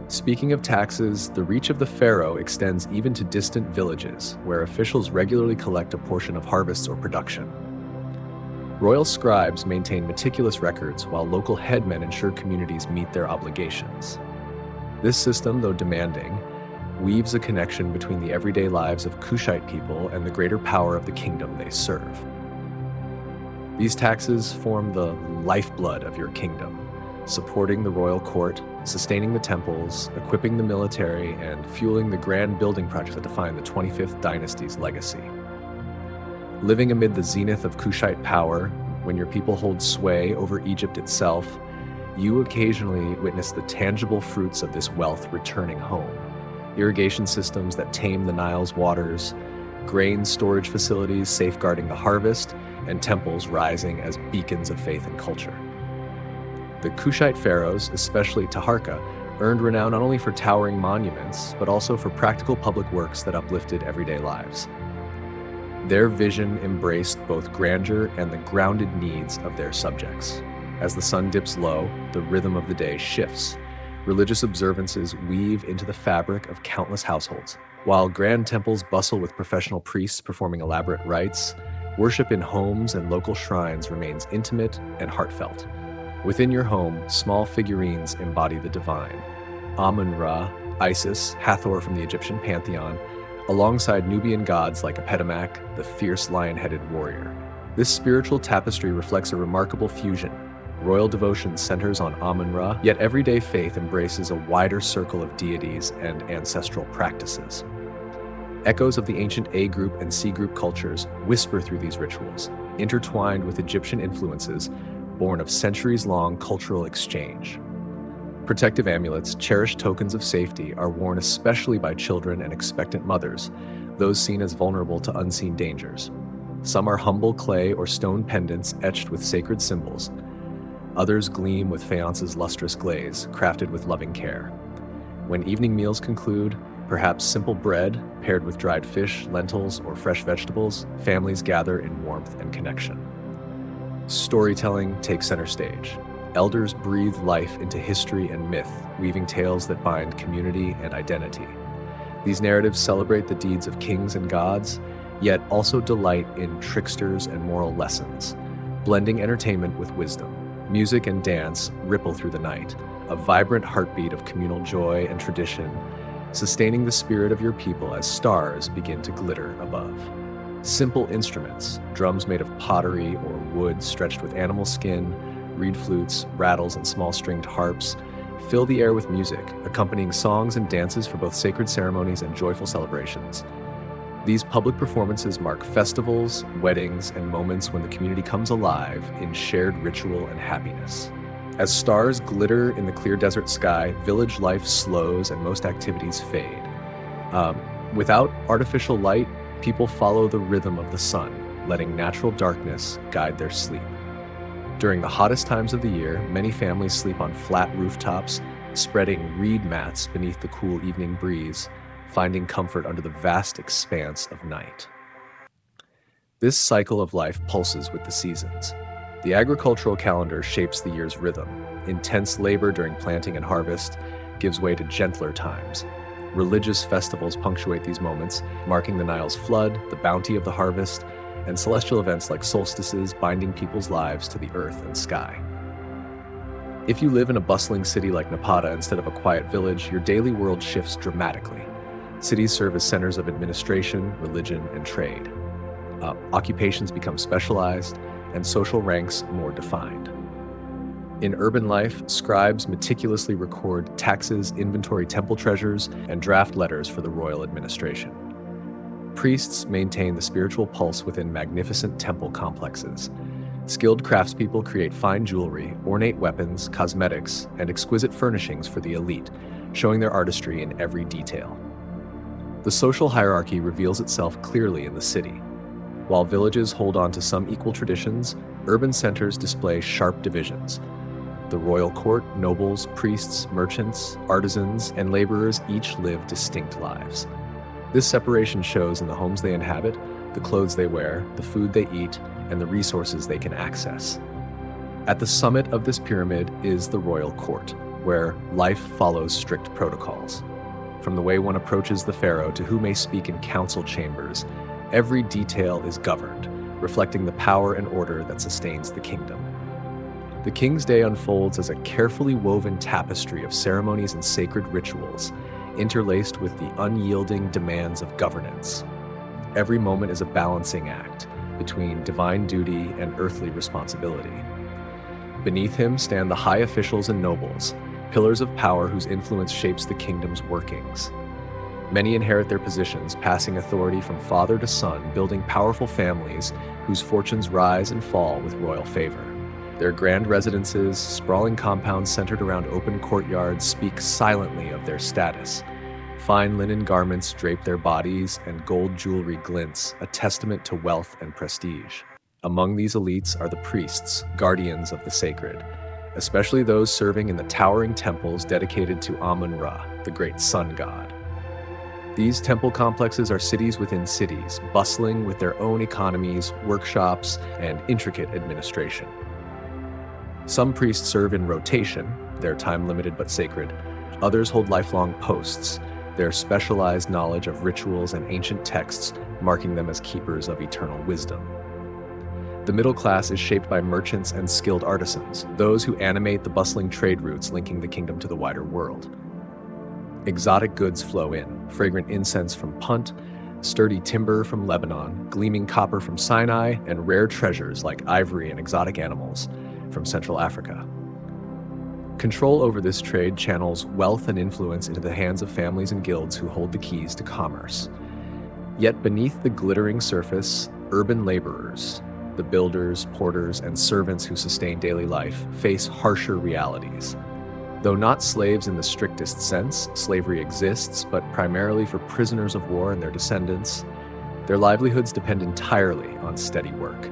Speaking of taxes, the reach of the pharaoh extends even to distant villages, where officials regularly collect a portion of harvests or production. Royal scribes maintain meticulous records, while local headmen ensure communities meet their obligations. This system, though demanding, weaves a connection between the everyday lives of Kushite people and the greater power of the kingdom they serve. These taxes form the lifeblood of your kingdom, supporting the royal court, sustaining the temples, equipping the military, and fueling the grand building projects that define the 25th dynasty's legacy. Living amid the zenith of Kushite power, when your people hold sway over Egypt itself, you occasionally witness the tangible fruits of this wealth returning home. Irrigation systems that tame the Nile's waters, grain storage facilities safeguarding the harvest, and temples rising as beacons of faith and culture. The Kushite pharaohs, especially Taharka, earned renown not only for towering monuments, but also for practical public works that uplifted everyday lives. Their vision embraced both grandeur and the grounded needs of their subjects. As the sun dips low, the rhythm of the day shifts. Religious observances weave into the fabric of countless households. While grand temples bustle with professional priests performing elaborate rites, worship in homes and local shrines remains intimate and heartfelt. Within your home, small figurines embody the divine. Amun-Ra, Isis, Hathor from the Egyptian pantheon, alongside Nubian gods like Apetamak, the fierce lion-headed warrior. This spiritual tapestry reflects a remarkable fusion. Royal devotion centers on Amun-Ra, yet everyday faith embraces a wider circle of deities and ancestral practices. Echoes of the ancient A group and C group cultures whisper through these rituals, intertwined with Egyptian influences born of centuries-long cultural exchange. Protective amulets, cherished tokens of safety, are worn especially by children and expectant mothers, those seen as vulnerable to unseen dangers. Some are humble clay or stone pendants etched with sacred symbols. Others gleam with fayance's lustrous glaze, crafted with loving care. When evening meals conclude, perhaps simple bread paired with dried fish, lentils, or fresh vegetables, families gather in warmth and connection. Storytelling takes center stage. Elders breathe life into history and myth, weaving tales that bind community and identity. These narratives celebrate the deeds of kings and gods, yet also delight in tricksters and moral lessons, blending entertainment with wisdom. Music and dance ripple through the night, a vibrant heartbeat of communal joy and tradition, sustaining the spirit of your people as stars begin to glitter above. Simple instruments, drums made of pottery or wood stretched with animal skin, reed flutes, rattles, and small stringed harps, fill the air with music, accompanying songs and dances for both sacred ceremonies and joyful celebrations. These public performances mark festivals, weddings, and moments when the community comes alive in shared ritual and happiness. As stars glitter in the clear desert sky, village life slows and most activities fade. Without artificial light, people follow the rhythm of the sun, letting natural darkness guide their sleep. During the hottest times of the year, many families sleep on flat rooftops, spreading reed mats beneath the cool evening breeze, finding comfort under the vast expanse of night. This cycle of life pulses with the seasons. The agricultural calendar shapes the year's rhythm. Intense labor during planting and harvest gives way to gentler times. Religious festivals punctuate these moments, marking the Nile's flood, the bounty of the harvest, and celestial events like solstices binding people's lives to the earth and sky. If you live in a bustling city like Napata instead of a quiet village, your daily world shifts dramatically. Cities serve as centers of administration, religion, and trade. Occupations become specialized, and social ranks more defined. In urban life, scribes meticulously record taxes, inventory temple treasures, and draft letters for the royal administration. Priests maintain the spiritual pulse within magnificent temple complexes. Skilled craftspeople create fine jewelry, ornate weapons, cosmetics, and exquisite furnishings for the elite, showing their artistry in every detail. The social hierarchy reveals itself clearly in the city. While villages hold on to some equal traditions, urban centers display sharp divisions. The royal court, nobles, priests, merchants, artisans, and laborers each live distinct lives. This separation shows in the homes they inhabit, the clothes they wear, the food they eat, and the resources they can access. At the summit of this pyramid is the royal court, where life follows strict protocols. From the way one approaches the pharaoh to who may speak in council chambers, every detail is governed, reflecting the power and order that sustains the kingdom. The king's day unfolds as a carefully woven tapestry of ceremonies and sacred rituals, interlaced with the unyielding demands of governance. Every moment is a balancing act between divine duty and earthly responsibility. Beneath him stand the high officials and nobles, pillars of power whose influence shapes the kingdom's workings. Many inherit their positions, passing authority from father to son, building powerful families whose fortunes rise and fall with royal favor. Their grand residences, sprawling compounds centered around open courtyards, speak silently of their status. Fine linen garments drape their bodies, and gold jewelry glints, a testament to wealth and prestige. Among these elites are the priests, guardians of the sacred, especially those serving in the towering temples dedicated to Amun-Ra, the great sun god. These temple complexes are cities within cities, bustling with their own economies, workshops, and intricate administration. Some priests serve in rotation, their time limited but sacred. Others hold lifelong posts, their specialized knowledge of rituals and ancient texts marking them as keepers of eternal wisdom. The middle class is shaped by merchants and skilled artisans, those who animate the bustling trade routes linking the kingdom to the wider world. Exotic goods flow in, fragrant incense from Punt, sturdy timber from Lebanon, gleaming copper from Sinai, and rare treasures like ivory and exotic animals, from Central Africa. Control over this trade channels wealth and influence into the hands of families and guilds who hold the keys to commerce. Yet beneath the glittering surface, urban laborers, the builders, porters, and servants who sustain daily life, face harsher realities. Though not slaves in the strictest sense, slavery exists, but primarily for prisoners of war and their descendants. Their livelihoods depend entirely on steady work.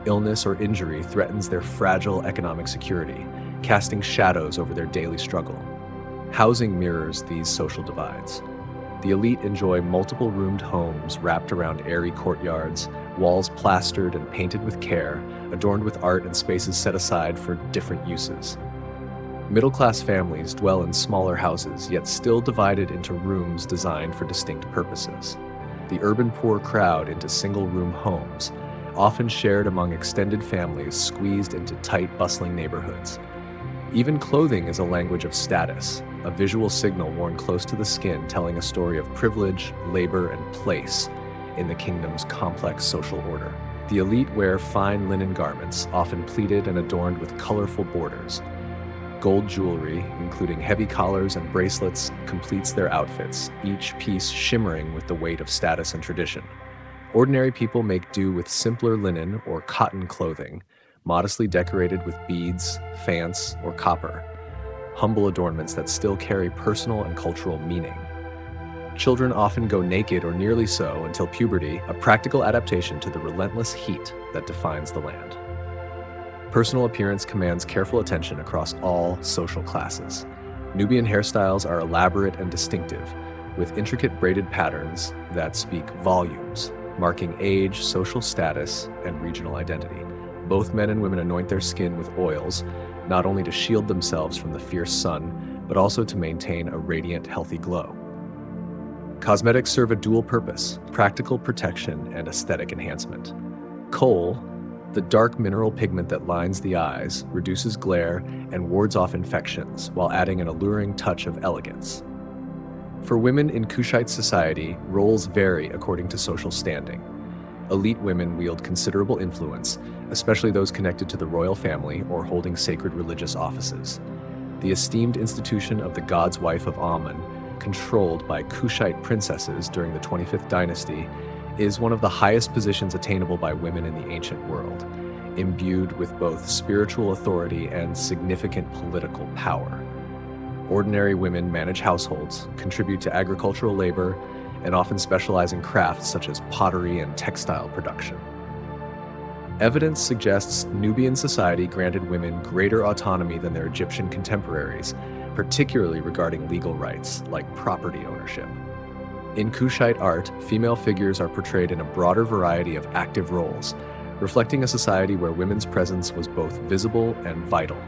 Illness or injury threatens their fragile economic security, casting shadows over their daily struggle. Housing mirrors these social divides. The elite enjoy multiple roomed homes wrapped around airy courtyards, walls plastered and painted with care, adorned with art and spaces set aside for different uses. Middle-class families dwell in smaller houses, yet still divided into rooms designed for distinct purposes. The urban poor crowd into single-room homes, often shared among extended families squeezed into tight, bustling neighborhoods. Even clothing is a language of status, a visual signal worn close to the skin telling a story of privilege, labor, and place in the kingdom's complex social order. The elite wear fine linen garments, often pleated and adorned with colorful borders. Gold jewelry, including heavy collars and bracelets, completes their outfits, each piece shimmering with the weight of status and tradition. Ordinary people make do with simpler linen or cotton clothing, modestly decorated with beads, faience, or copper, humble adornments that still carry personal and cultural meaning. Children often go naked or nearly so until puberty, a practical adaptation to the relentless heat that defines the land. Personal appearance commands careful attention across all social classes. Nubian hairstyles are elaborate and distinctive, with intricate braided patterns that speak volumes, marking age, social status, and regional identity. Both men and women anoint their skin with oils, not only to shield themselves from the fierce sun, but also to maintain a radiant, healthy glow. Cosmetics serve a dual purpose: practical protection and aesthetic enhancement. Kohl, the dark mineral pigment that lines the eyes, reduces glare and wards off infections while adding an alluring touch of elegance. For women in Kushite society, roles vary according to social standing. Elite women wield considerable influence, especially those connected to the royal family or holding sacred religious offices. The esteemed institution of the god's wife of Amun, controlled by Kushite princesses during the 25th dynasty, is one of the highest positions attainable by women in the ancient world, imbued with both spiritual authority and significant political power. Ordinary women manage households, contribute to agricultural labor, and often specialize in crafts such as pottery and textile production. Evidence suggests Nubian society granted women greater autonomy than their Egyptian contemporaries, particularly regarding legal rights like property ownership. In Kushite art, female figures are portrayed in a broader variety of active roles, reflecting a society where women's presence was both visible and vital.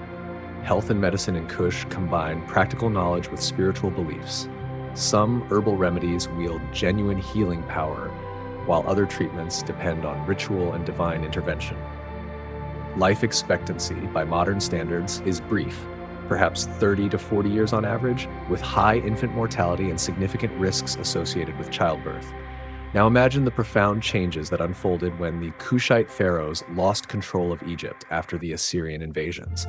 Health and medicine in Kush combine practical knowledge with spiritual beliefs. Some herbal remedies wield genuine healing power, while other treatments depend on ritual and divine intervention. Life expectancy, by modern standards, is brief, perhaps 30 to 40 years on average, with high infant mortality and significant risks associated with childbirth. Now imagine the profound changes that unfolded when the Kushite pharaohs lost control of Egypt after the Assyrian invasions.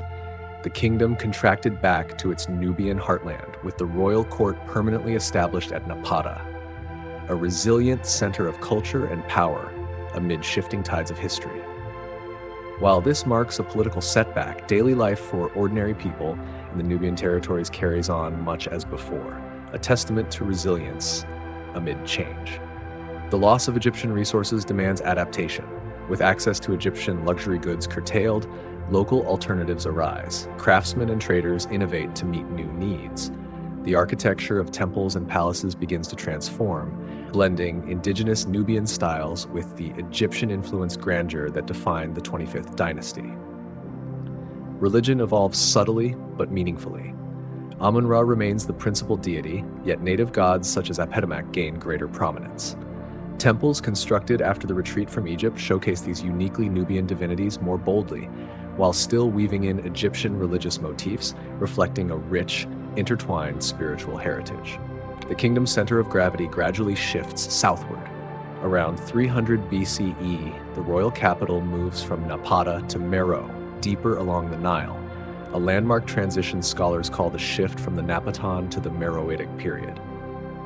The kingdom contracted back to its Nubian heartland, with the royal court permanently established at Napata, a resilient center of culture and power amid shifting tides of history. While this marks a political setback, daily life for ordinary people in the Nubian territories carries on much as before, a testament to resilience amid change. The loss of Egyptian resources demands adaptation. With access to Egyptian luxury goods curtailed, local alternatives arise. Craftsmen and traders innovate to meet new needs. The architecture of temples and palaces begins to transform, blending indigenous Nubian styles with the Egyptian-influenced grandeur that defined the 25th dynasty. Religion evolves subtly but meaningfully. Amun-Ra remains the principal deity, yet native gods such as Apetamak gain greater prominence. Temples constructed after the retreat from Egypt showcase these uniquely Nubian divinities more boldly, while still weaving in Egyptian religious motifs, reflecting a rich, intertwined spiritual heritage. The kingdom's center of gravity gradually shifts southward. Around 300 BCE, the royal capital moves from Napata to Meroe, deeper along the Nile, a landmark transition scholars call the shift from the Napatan to the Meroitic period.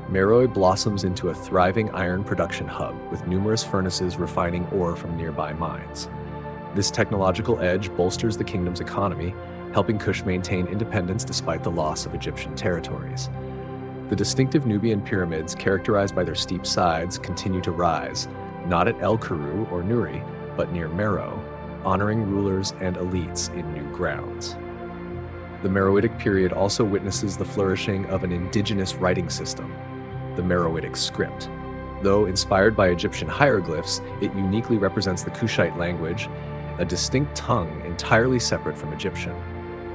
Meroe blossoms into a thriving iron production hub with numerous furnaces refining ore from nearby mines. This technological edge bolsters the kingdom's economy, helping Kush maintain independence despite the loss of Egyptian territories. The distinctive Nubian pyramids, characterized by their steep sides, continue to rise, not at El Kuru or Nuri, but near Meroe, honoring rulers and elites in new grounds. The Meroitic period also witnesses the flourishing of an indigenous writing system, the Meroitic script. Though inspired by Egyptian hieroglyphs, it uniquely represents the Kushite language, a distinct tongue entirely separate from Egyptian.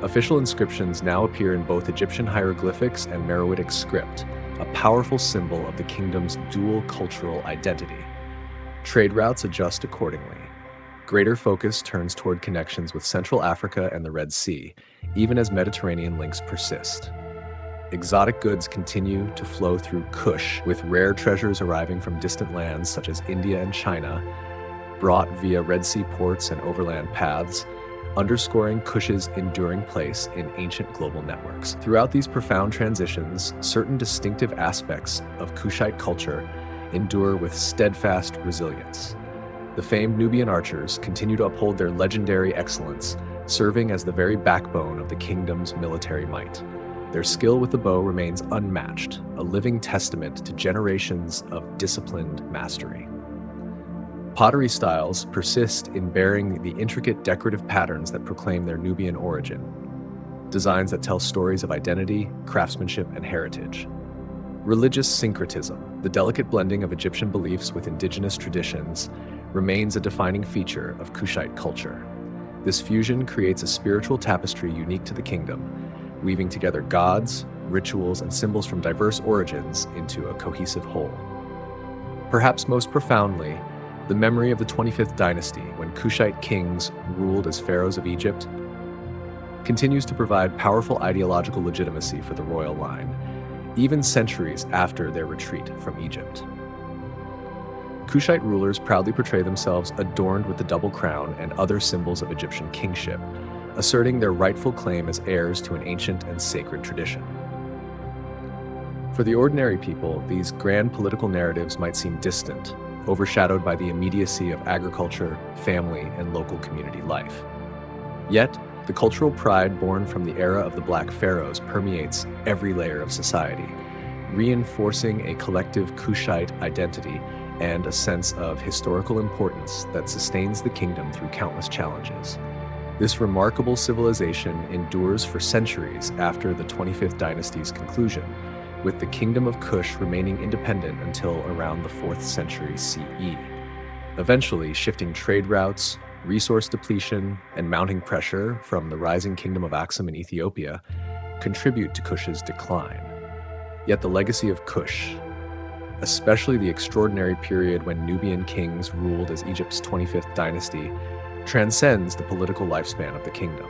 Official inscriptions now appear in both Egyptian hieroglyphics and Meroitic script, a powerful symbol of the kingdom's dual cultural identity. Trade routes adjust accordingly. Greater focus turns toward connections with Central Africa and the Red Sea, even as Mediterranean links persist. Exotic goods continue to flow through Kush, with rare treasures arriving from distant lands such as India and China, brought via Red Sea ports and overland paths, underscoring Kush's enduring place in ancient global networks. Throughout these profound transitions, certain distinctive aspects of Kushite culture endure with steadfast resilience. The famed Nubian archers continue to uphold their legendary excellence, serving as the very backbone of the kingdom's military might. Their skill with the bow remains unmatched, a living testament to generations of disciplined mastery. Pottery styles persist in bearing the intricate decorative patterns that proclaim their Nubian origin, designs that tell stories of identity, craftsmanship, and heritage. Religious syncretism, the delicate blending of Egyptian beliefs with indigenous traditions, remains a defining feature of Kushite culture. This fusion creates a spiritual tapestry unique to the kingdom, weaving together gods, rituals, and symbols from diverse origins into a cohesive whole. Perhaps most profoundly, the memory of the 25th dynasty, when Kushite kings ruled as pharaohs of Egypt, continues to provide powerful ideological legitimacy for the royal line, even centuries after their retreat from Egypt. Kushite rulers proudly portray themselves adorned with the double crown and other symbols of Egyptian kingship, asserting their rightful claim as heirs to an ancient and sacred tradition. For the ordinary people, these grand political narratives might seem distant, overshadowed by the immediacy of agriculture, family, and local community life. Yet, the cultural pride born from the era of the Black Pharaohs permeates every layer of society, reinforcing a collective Kushite identity and a sense of historical importance that sustains the kingdom through countless challenges. This remarkable civilization endures for centuries after the 25th dynasty's conclusion, with the kingdom of Kush remaining independent until around the 4th century CE. Eventually, shifting trade routes, resource depletion, and mounting pressure from the rising kingdom of Aksum in Ethiopia contribute to Kush's decline. Yet the legacy of Kush, especially the extraordinary period when Nubian kings ruled as Egypt's 25th dynasty, transcends the political lifespan of the kingdom.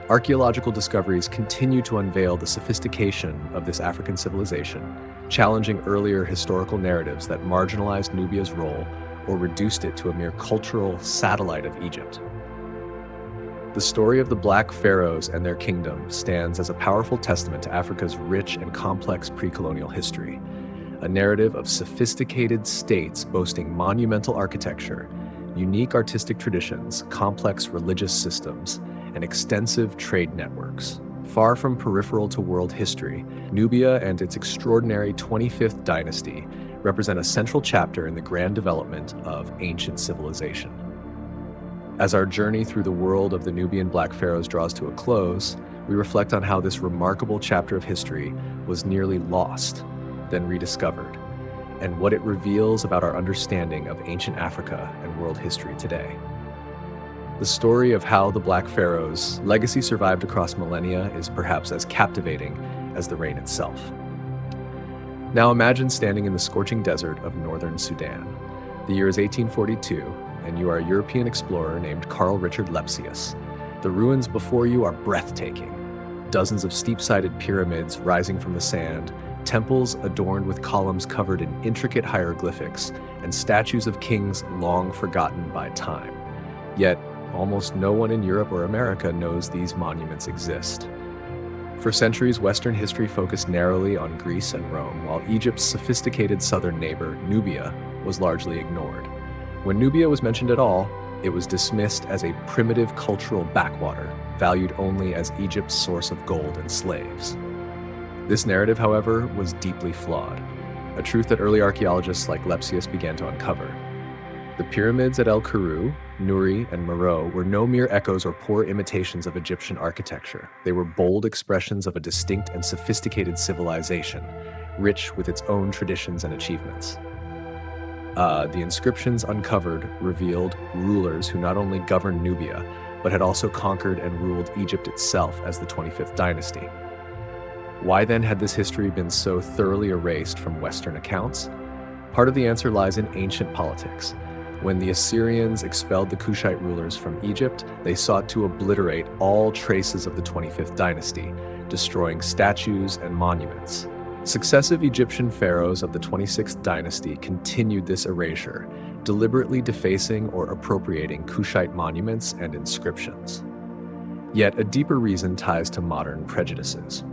Archaeological discoveries continue to unveil the sophistication of this African civilization, challenging earlier historical narratives that marginalized Nubia's role or reduced it to a mere cultural satellite of Egypt. The story of the Black Pharaohs and their kingdom stands as a powerful testament to Africa's rich and complex pre-colonial history, a narrative of sophisticated states boasting monumental architecture, unique artistic traditions, complex religious systems, and extensive trade networks. Far from peripheral to world history, Nubia and its extraordinary 25th dynasty represent a central chapter in the grand development of ancient civilization. As our journey through the world of the Nubian Black Pharaohs draws to a close, we reflect on how this remarkable chapter of history was nearly lost, then rediscovered, and what it reveals about our understanding of ancient Africa and world history today. The story of how the Black Pharaohs' legacy survived across millennia is perhaps as captivating as the reign itself. Now imagine standing in the scorching desert of northern Sudan. The year is 1842, and you are a European explorer named Carl Richard Lepsius. The ruins before you are breathtaking. Dozens of steep-sided pyramids rising from the sand, temples adorned with columns covered in intricate hieroglyphics, and statues of kings long forgotten by time. Yet, almost no one in Europe or America knows these monuments exist. For centuries, Western history focused narrowly on Greece and Rome, while Egypt's sophisticated southern neighbor, Nubia, was largely ignored. When Nubia was mentioned at all, it was dismissed as a primitive cultural backwater, valued only as Egypt's source of gold and slaves. This narrative, however, was deeply flawed, a truth that early archaeologists like Lepsius began to uncover. The pyramids at El Kuru, Nuri, and Meroe were no mere echoes or poor imitations of Egyptian architecture. They were bold expressions of a distinct and sophisticated civilization, rich with its own traditions and achievements. The inscriptions uncovered revealed rulers who not only governed Nubia, but had also conquered and ruled Egypt itself as the 25th dynasty. Why then had this history been so thoroughly erased from Western accounts? Part of the answer lies in ancient politics. When the Assyrians expelled the Kushite rulers from Egypt, they sought to obliterate all traces of the 25th dynasty, destroying statues and monuments. Successive Egyptian pharaohs of the 26th dynasty continued this erasure, deliberately defacing or appropriating Kushite monuments and inscriptions. Yet a deeper reason ties to modern prejudices.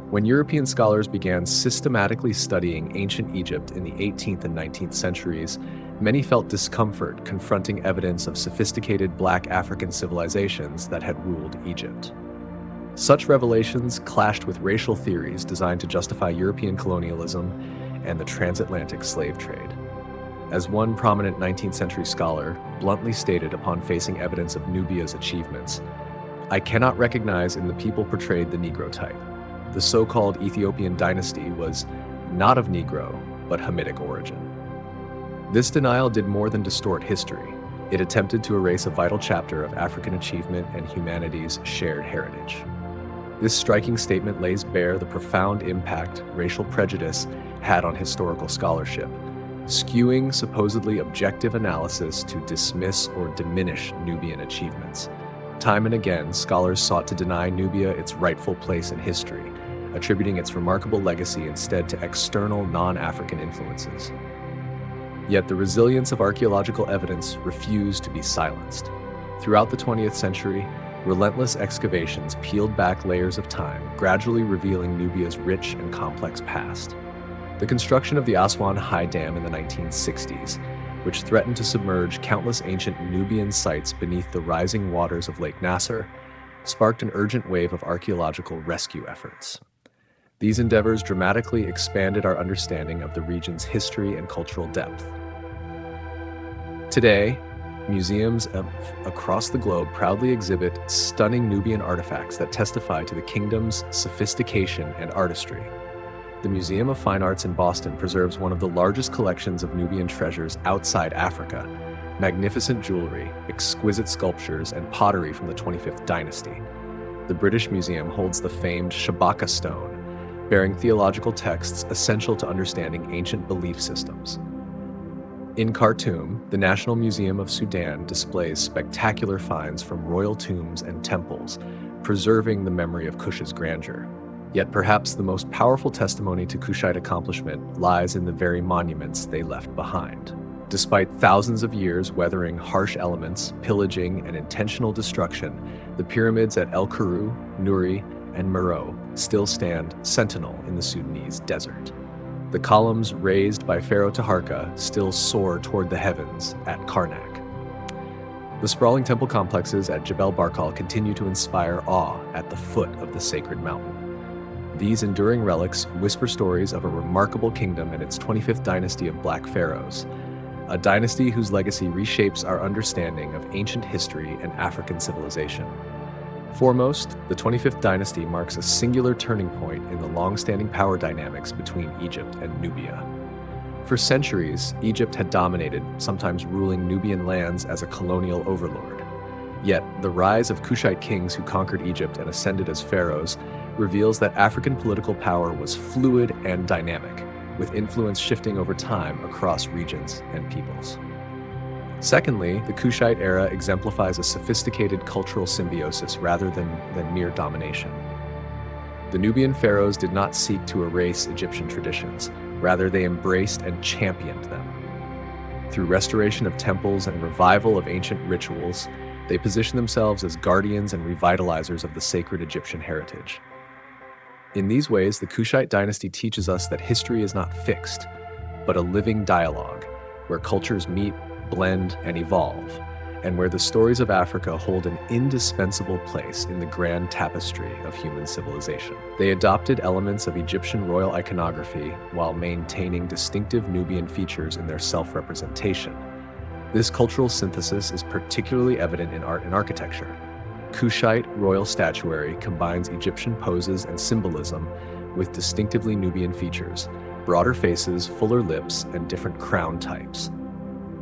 When European scholars began systematically studying ancient Egypt in the 18th and 19th centuries, many felt discomfort confronting evidence of sophisticated Black African civilizations that had ruled Egypt. Such revelations clashed with racial theories designed to justify European colonialism and the transatlantic slave trade. As one prominent 19th century scholar bluntly stated upon facing evidence of Nubia's achievements, "I cannot recognize in the people portrayed the Negro type. The so-called Ethiopian dynasty was not of Negro, but Hamitic origin." This denial did more than distort history. It attempted to erase a vital chapter of African achievement and humanity's shared heritage. This striking statement lays bare the profound impact racial prejudice had on historical scholarship, skewing supposedly objective analysis to dismiss or diminish Nubian achievements. Time and again, scholars sought to deny Nubia its rightful place in history, attributing its remarkable legacy instead to external non-African influences. Yet the resilience of archaeological evidence refused to be silenced. Throughout the 20th century, relentless excavations peeled back layers of time, gradually revealing Nubia's rich and complex past. The construction of the Aswan High Dam in the 1960s, which threatened to submerge countless ancient Nubian sites beneath the rising waters of Lake Nasser, sparked an urgent wave of archaeological rescue efforts. These endeavors dramatically expanded our understanding of the region's history and cultural depth. Today, museums across the globe proudly exhibit stunning Nubian artifacts that testify to the kingdom's sophistication and artistry. The Museum of Fine Arts in Boston preserves one of the largest collections of Nubian treasures outside Africa: magnificent jewelry, exquisite sculptures, and pottery from the 25th dynasty. The British Museum holds the famed Shabaka stone, bearing theological texts essential to understanding ancient belief systems. In Khartoum, the National Museum of Sudan displays spectacular finds from royal tombs and temples, preserving the memory of Kush's grandeur. Yet perhaps the most powerful testimony to Kushite accomplishment lies in the very monuments they left behind. Despite thousands of years weathering harsh elements, pillaging, and intentional destruction, the pyramids at El Kuru, Nuri, and Meroe still stand sentinel in the Sudanese desert. The columns raised by Pharaoh Taharka still soar toward the heavens at Karnak. The sprawling temple complexes at Jebel Barkal continue to inspire awe at the foot of the sacred mountain. These enduring relics whisper stories of a remarkable kingdom and its 25th dynasty of Black pharaohs, a dynasty whose legacy reshapes our understanding of ancient history and African civilization. Foremost, the 25th dynasty marks a singular turning point in the long-standing power dynamics between Egypt and Nubia. For centuries, Egypt had dominated, sometimes ruling Nubian lands as a colonial overlord. Yet, the rise of Kushite kings who conquered Egypt and ascended as pharaohs reveals that African political power was fluid and dynamic, with influence shifting over time across regions and peoples. Secondly, the Kushite era exemplifies a sophisticated cultural symbiosis rather than mere domination. The Nubian pharaohs did not seek to erase Egyptian traditions, rather they embraced and championed them. Through restoration of temples and revival of ancient rituals, They position themselves as guardians and revitalizers of the sacred Egyptian heritage. In these ways, the Kushite dynasty teaches us that history is not fixed, but a living dialogue where cultures meet, blend, and evolve, and where the stories of Africa hold an indispensable place in the grand tapestry of human civilization. They adopted elements of Egyptian royal iconography while maintaining distinctive Nubian features in their self-representation. This cultural synthesis is particularly evident in art and architecture. Kushite royal statuary combines Egyptian poses and symbolism with distinctively Nubian features, broader faces, fuller lips, and different crown types.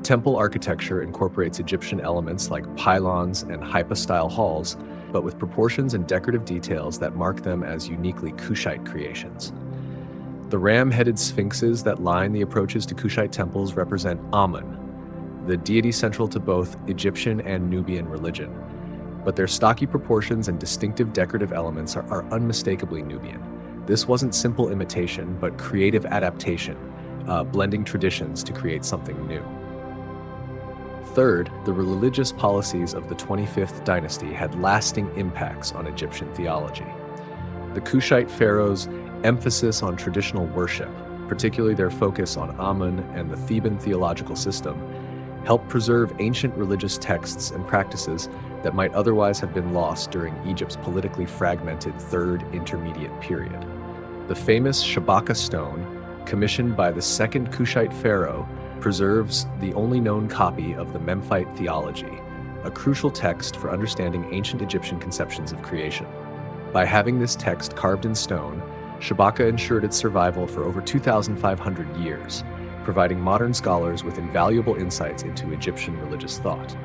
Temple architecture incorporates Egyptian elements like pylons and hypostyle halls, but with proportions and decorative details that mark them as uniquely Kushite creations. The ram-headed sphinxes that line the approaches to Kushite temples represent Amun, the deity central to both Egyptian and Nubian religion. But their stocky proportions and distinctive decorative elements are unmistakably Nubian. This wasn't simple imitation, but creative adaptation, blending traditions to create something new. Third, the religious policies of the 25th dynasty had lasting impacts on Egyptian theology. The Kushite pharaohs' emphasis on traditional worship, particularly their focus on Amun and the Theban theological system, helped preserve ancient religious texts and practices that might otherwise have been lost during Egypt's politically fragmented Third Intermediate period. The famous Shabaka stone, commissioned by the second Kushite pharaoh, preserves the only known copy of the Memphite theology, a crucial text for understanding ancient Egyptian conceptions of creation. By having this text carved in stone, Shabaka ensured its survival for over 2,500 years, providing modern scholars with invaluable insights into Egyptian religious thought.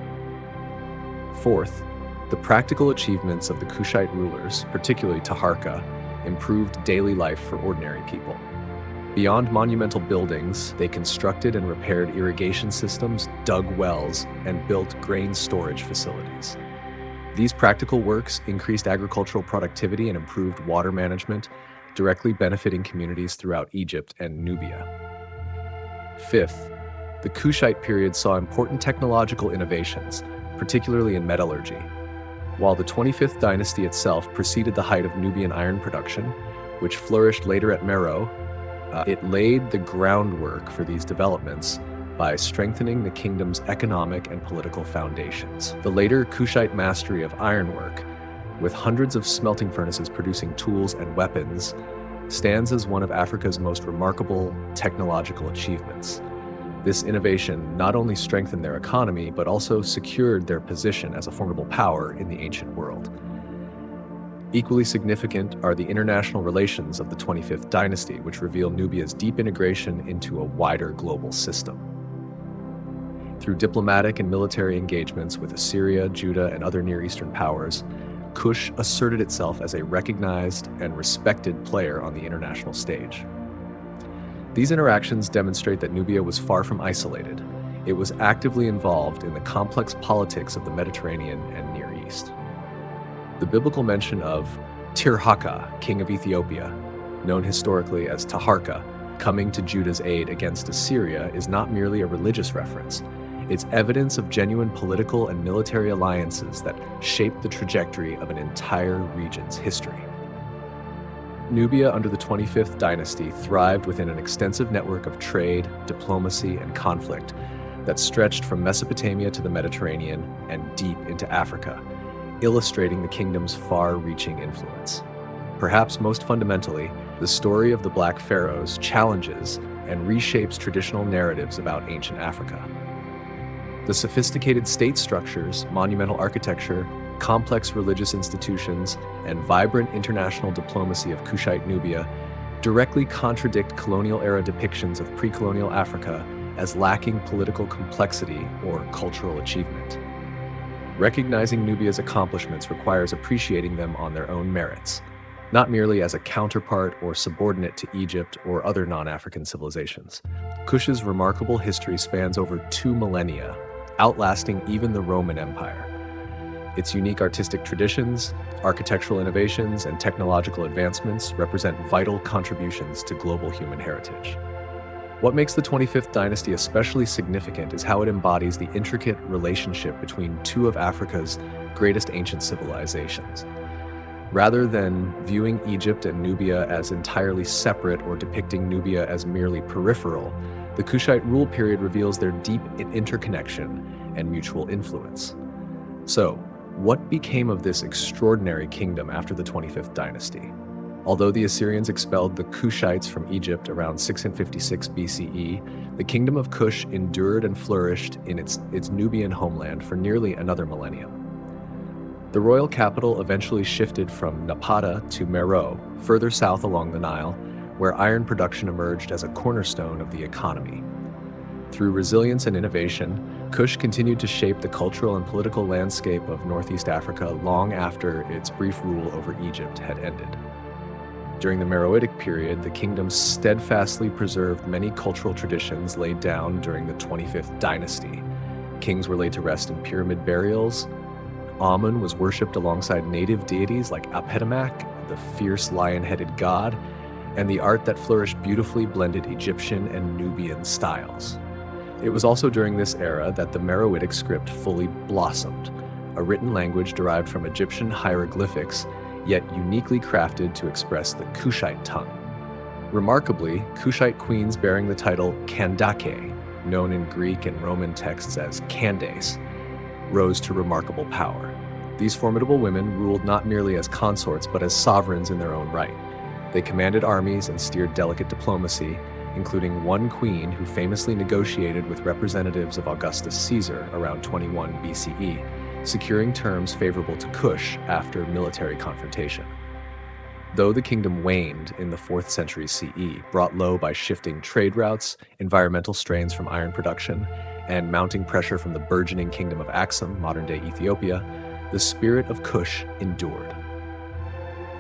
Fourth, the practical achievements of the Kushite rulers, particularly Taharqa, improved daily life for ordinary people. Beyond monumental buildings, they constructed and repaired irrigation systems, dug wells, and built grain storage facilities. These practical works increased agricultural productivity and improved water management, directly benefiting communities throughout Egypt and Nubia. Fifth, the Kushite period saw important technological innovations, particularly in metallurgy. While the 25th dynasty itself preceded the height of Nubian iron production, which flourished later at Meroe, it laid the groundwork for these developments by strengthening the kingdom's economic and political foundations. The later Kushite mastery of ironwork, with hundreds of smelting furnaces producing tools and weapons, stands as one of Africa's most remarkable technological achievements. This innovation not only strengthened their economy, but also secured their position as a formidable power in the ancient world. Equally significant are the international relations of the 25th dynasty, which reveal Nubia's deep integration into a wider global system. Through diplomatic and military engagements with Assyria, Judah, and other Near Eastern powers, Kush asserted itself as a recognized and respected player on the international stage. These interactions demonstrate that Nubia was far from isolated. It was actively involved in the complex politics of the Mediterranean and Near East. The biblical mention of Tirhaka, king of Ethiopia, known historically as Taharqa, coming to Judah's aid against Assyria is not merely a religious reference. It's evidence of genuine political and military alliances that shaped the trajectory of an entire region's history. Nubia under the 25th dynasty thrived within an extensive network of trade, diplomacy, and conflict that stretched from Mesopotamia to the Mediterranean and deep into Africa, illustrating the kingdom's far-reaching influence. Perhaps most fundamentally, the story of the Black Pharaohs challenges and reshapes traditional narratives about ancient Africa. The sophisticated state structures, monumental architecture, complex religious institutions, and vibrant international diplomacy of Kushite Nubia directly contradict colonial-era depictions of pre-colonial Africa as lacking political complexity or cultural achievement. Recognizing Nubia's accomplishments requires appreciating them on their own merits, not merely as a counterpart or subordinate to Egypt or other non-African civilizations. Kush's remarkable history spans over 2 millennia, outlasting even the Roman Empire. Its unique artistic traditions, architectural innovations, and technological advancements represent vital contributions to global human heritage. What makes the 25th dynasty especially significant is how it embodies the intricate relationship between two of Africa's greatest ancient civilizations. Rather than viewing Egypt and Nubia as entirely separate or depicting Nubia as merely peripheral, the Kushite rule period reveals their deep interconnection and mutual influence. So, what became of this extraordinary kingdom after the 25th dynasty? Although the Assyrians expelled the Kushites from Egypt around 656 BCE, the kingdom of Kush endured and flourished in its Nubian homeland for nearly another millennium. The royal capital eventually shifted from Napata to Meroe, further south along the Nile, where iron production emerged as a cornerstone of the economy. Through resilience and innovation, Kush continued to shape the cultural and political landscape of Northeast Africa long after its brief rule over Egypt had ended. During the Meroitic period, the kingdom steadfastly preserved many cultural traditions laid down during the 25th dynasty. Kings were laid to rest in pyramid burials. Amun was worshipped alongside native deities like Apetamak, the fierce lion-headed god, and the art that flourished beautifully blended Egyptian and Nubian styles. It was also during this era that the Meroitic script fully blossomed, a written language derived from Egyptian hieroglyphics, yet uniquely crafted to express the Kushite tongue. Remarkably, Kushite queens bearing the title Kandake, known in Greek and Roman texts as Candace, rose to remarkable power. These formidable women ruled not merely as consorts but as sovereigns in their own right. They commanded armies and steered delicate diplomacy, including one queen who famously negotiated with representatives of Augustus Caesar around 21 BCE, securing terms favorable to Kush after military confrontation. Though the kingdom waned in the 4th century CE, brought low by shifting trade routes, environmental strains from iron production, and mounting pressure from the burgeoning kingdom of Aksum, modern-day Ethiopia, the spirit of Kush endured.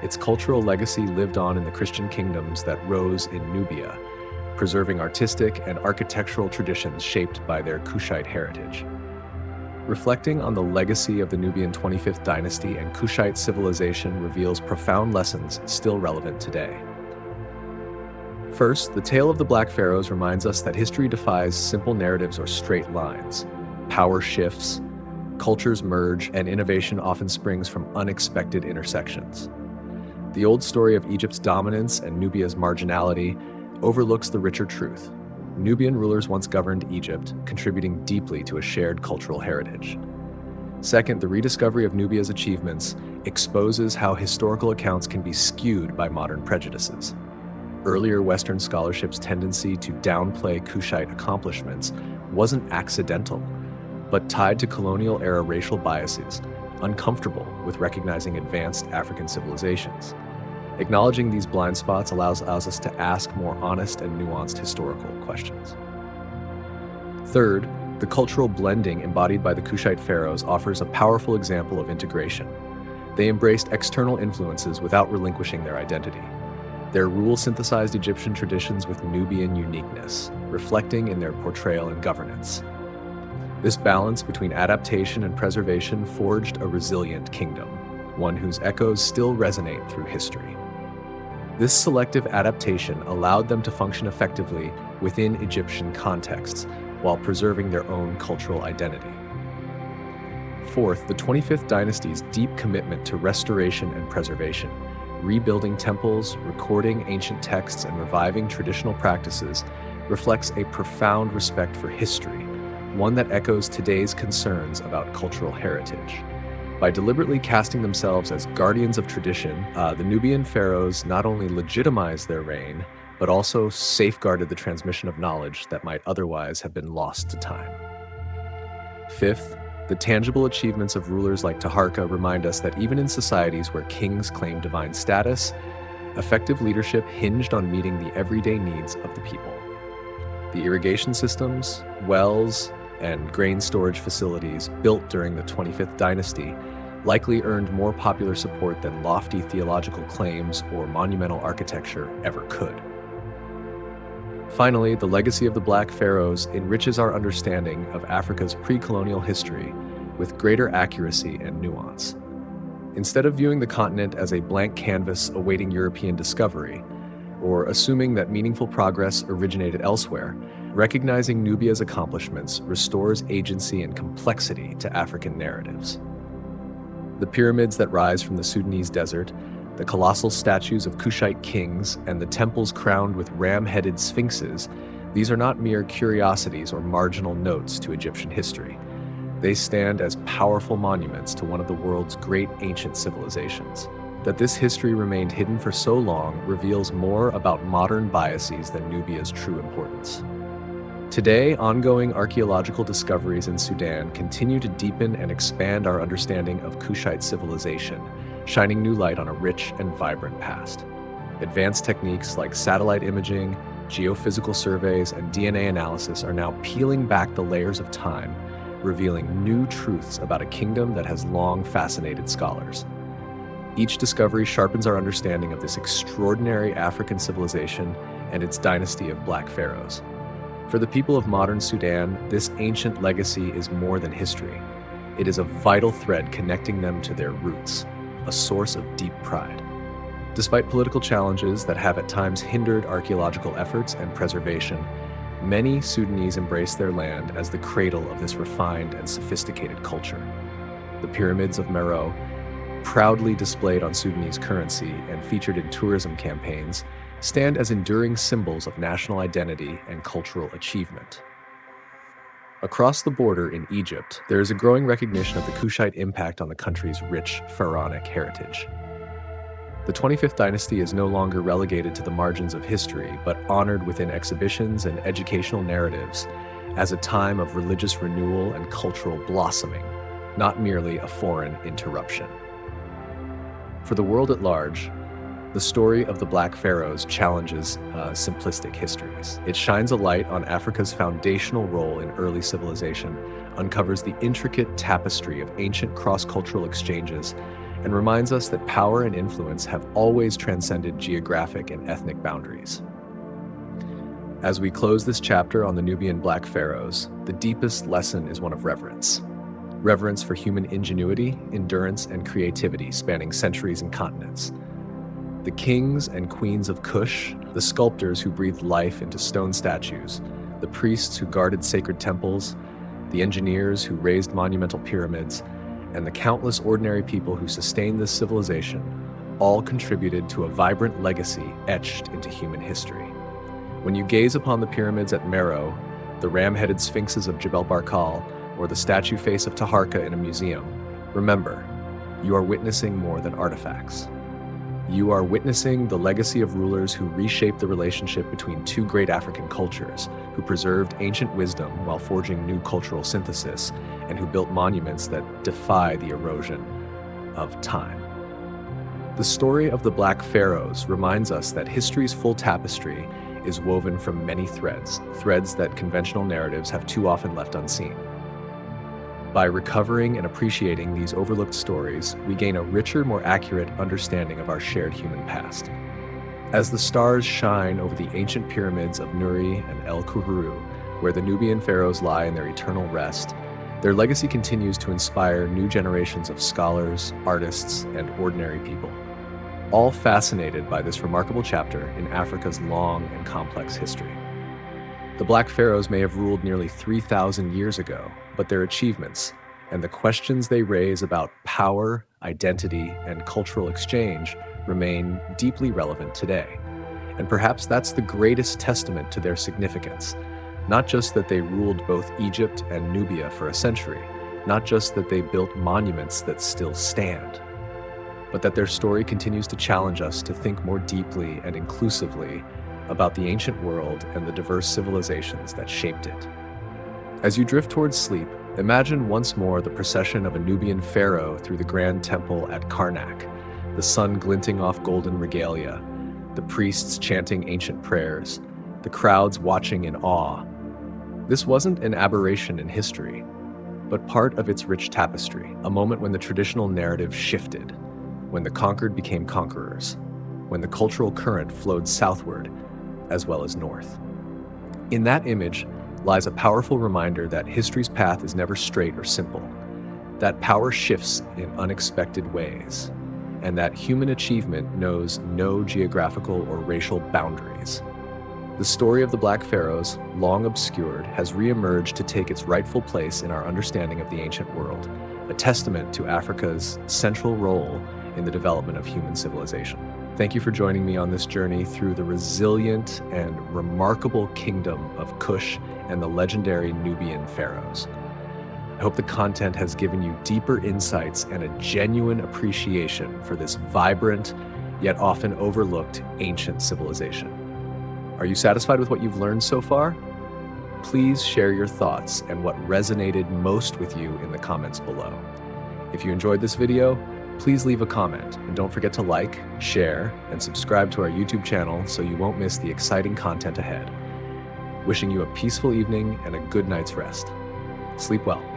Its cultural legacy lived on in the Christian kingdoms that rose in Nubia, preserving artistic and architectural traditions shaped by their Kushite heritage. Reflecting on the legacy of the Nubian 25th dynasty and Kushite civilization reveals profound lessons still relevant today. First, the tale of the Black Pharaohs reminds us that history defies simple narratives or straight lines. Power shifts, cultures merge, and innovation often springs from unexpected intersections. The old story of Egypt's dominance and Nubia's marginality overlooks the richer truth. Nubian rulers once governed Egypt, contributing deeply to a shared cultural heritage. Second, the rediscovery of Nubia's achievements exposes how historical accounts can be skewed by modern prejudices. Earlier Western scholarship's tendency to downplay Kushite accomplishments wasn't accidental, but tied to colonial-era racial biases, uncomfortable with recognizing advanced African civilizations. Acknowledging these blind spots allows us to ask more honest and nuanced historical questions. Third, the cultural blending embodied by the Kushite pharaohs offers a powerful example of integration. They embraced external influences without relinquishing their identity. Their rule synthesized Egyptian traditions with Nubian uniqueness, reflecting in their portrayal and governance. This balance between adaptation and preservation forged a resilient kingdom, one whose echoes still resonate through history. This selective adaptation allowed them to function effectively within Egyptian contexts while preserving their own cultural identity. Fourth, the 25th dynasty's deep commitment to restoration and preservation, rebuilding temples, recording ancient texts, and reviving traditional practices, reflects a profound respect for history, one that echoes today's concerns about cultural heritage. By deliberately casting themselves as guardians of tradition, the Nubian pharaohs not only legitimized their reign, but also safeguarded the transmission of knowledge that might otherwise have been lost to time. Fifth, the tangible achievements of rulers like Taharqa remind us that even in societies where kings claim divine status, effective leadership hinged on meeting the everyday needs of the people. The irrigation systems, wells, and grain storage facilities built during the 25th dynasty likely earned more popular support than lofty theological claims or monumental architecture ever could. Finally, the legacy of the Black Pharaohs enriches our understanding of Africa's pre-colonial history with greater accuracy and nuance. Instead of viewing the continent as a blank canvas awaiting European discovery, or assuming that meaningful progress originated elsewhere, recognizing Nubia's accomplishments restores agency and complexity to African narratives. The pyramids that rise from the Sudanese desert, the colossal statues of Kushite kings, and the temples crowned with ram-headed sphinxes, these are not mere curiosities or marginal notes to Egyptian history. They stand as powerful monuments to one of the world's great ancient civilizations. That this history remained hidden for so long reveals more about modern biases than Nubia's true importance. Today, ongoing archaeological discoveries in Sudan continue to deepen and expand our understanding of Kushite civilization, shining new light on a rich and vibrant past. Advanced techniques like satellite imaging, geophysical surveys, and DNA analysis are now peeling back the layers of time, revealing new truths about a kingdom that has long fascinated scholars. Each discovery sharpens our understanding of this extraordinary African civilization and its dynasty of Black Pharaohs. For the people of modern Sudan, this ancient legacy is more than history. It is a vital thread connecting them to their roots, a source of deep pride. Despite political challenges that have at times hindered archaeological efforts and preservation, many Sudanese embrace their land as the cradle of this refined and sophisticated culture. The pyramids of Meroe, proudly displayed on Sudanese currency and featured in tourism campaigns, stand as enduring symbols of national identity and cultural achievement. Across the border in Egypt, there is a growing recognition of the Kushite impact on the country's rich pharaonic heritage. The 25th dynasty is no longer relegated to the margins of history, but honored within exhibitions and educational narratives as a time of religious renewal and cultural blossoming, not merely a foreign interruption. For the world at large, the story of the Black Pharaohs challenges simplistic histories. It shines a light on Africa's foundational role in early civilization, uncovers the intricate tapestry of ancient cross-cultural exchanges, and reminds us that power and influence have always transcended geographic and ethnic boundaries. As we close this chapter on the Nubian Black Pharaohs, the deepest lesson is one of reverence. Reverence for human ingenuity, endurance, and creativity spanning centuries and continents. The kings and queens of Kush, the sculptors who breathed life into stone statues, the priests who guarded sacred temples, the engineers who raised monumental pyramids, and the countless ordinary people who sustained this civilization, all contributed to a vibrant legacy etched into human history. When you gaze upon the pyramids at Meroe, the ram-headed sphinxes of Jebel Barkal, or the statue face of Taharqa in a museum, remember, you are witnessing more than artifacts. You are witnessing the legacy of rulers who reshaped the relationship between two great African cultures, who preserved ancient wisdom while forging new cultural synthesis, and who built monuments that defy the erosion of time. The story of the Black Pharaohs reminds us that history's full tapestry is woven from many threads that conventional narratives have too often left unseen. By recovering and appreciating these overlooked stories, we gain a richer, more accurate understanding of our shared human past. As the stars shine over the ancient pyramids of Nuri and El Kuhuru, where the Nubian pharaohs lie in their eternal rest, their legacy continues to inspire new generations of scholars, artists, and ordinary people, all fascinated by this remarkable chapter in Africa's long and complex history. The Black Pharaohs may have ruled nearly 3,000 years ago, but their achievements and the questions they raise about power, identity, and cultural exchange remain deeply relevant today. And perhaps that's the greatest testament to their significance. Not just that they ruled both Egypt and Nubia for a century, not just that they built monuments that still stand, but that their story continues to challenge us to think more deeply and inclusively about the ancient world and the diverse civilizations that shaped it. As you drift towards sleep, imagine once more the procession of a Nubian pharaoh through the grand temple at Karnak, the sun glinting off golden regalia, the priests chanting ancient prayers, the crowds watching in awe. This wasn't an aberration in history, but part of its rich tapestry, a moment when the traditional narrative shifted, when the conquered became conquerors, when the cultural current flowed southward as well as north. In that image lies a powerful reminder that history's path is never straight or simple, that power shifts in unexpected ways, and that human achievement knows no geographical or racial boundaries. The story of the Black Pharaohs, long obscured, has re-emerged to take its rightful place in our understanding of the ancient world, a testament to Africa's central role in the development of human civilization. Thank you for joining me on this journey through the resilient and remarkable kingdom of Kush and the legendary Nubian pharaohs. I hope the content has given you deeper insights and a genuine appreciation for this vibrant, yet often overlooked ancient civilization. Are you satisfied with what you've learned so far? Please share your thoughts and what resonated most with you in the comments below. If you enjoyed this video, please leave a comment, and don't forget to like, share, and subscribe to our YouTube channel so you won't miss the exciting content ahead. Wishing you a peaceful evening and a good night's rest. Sleep well.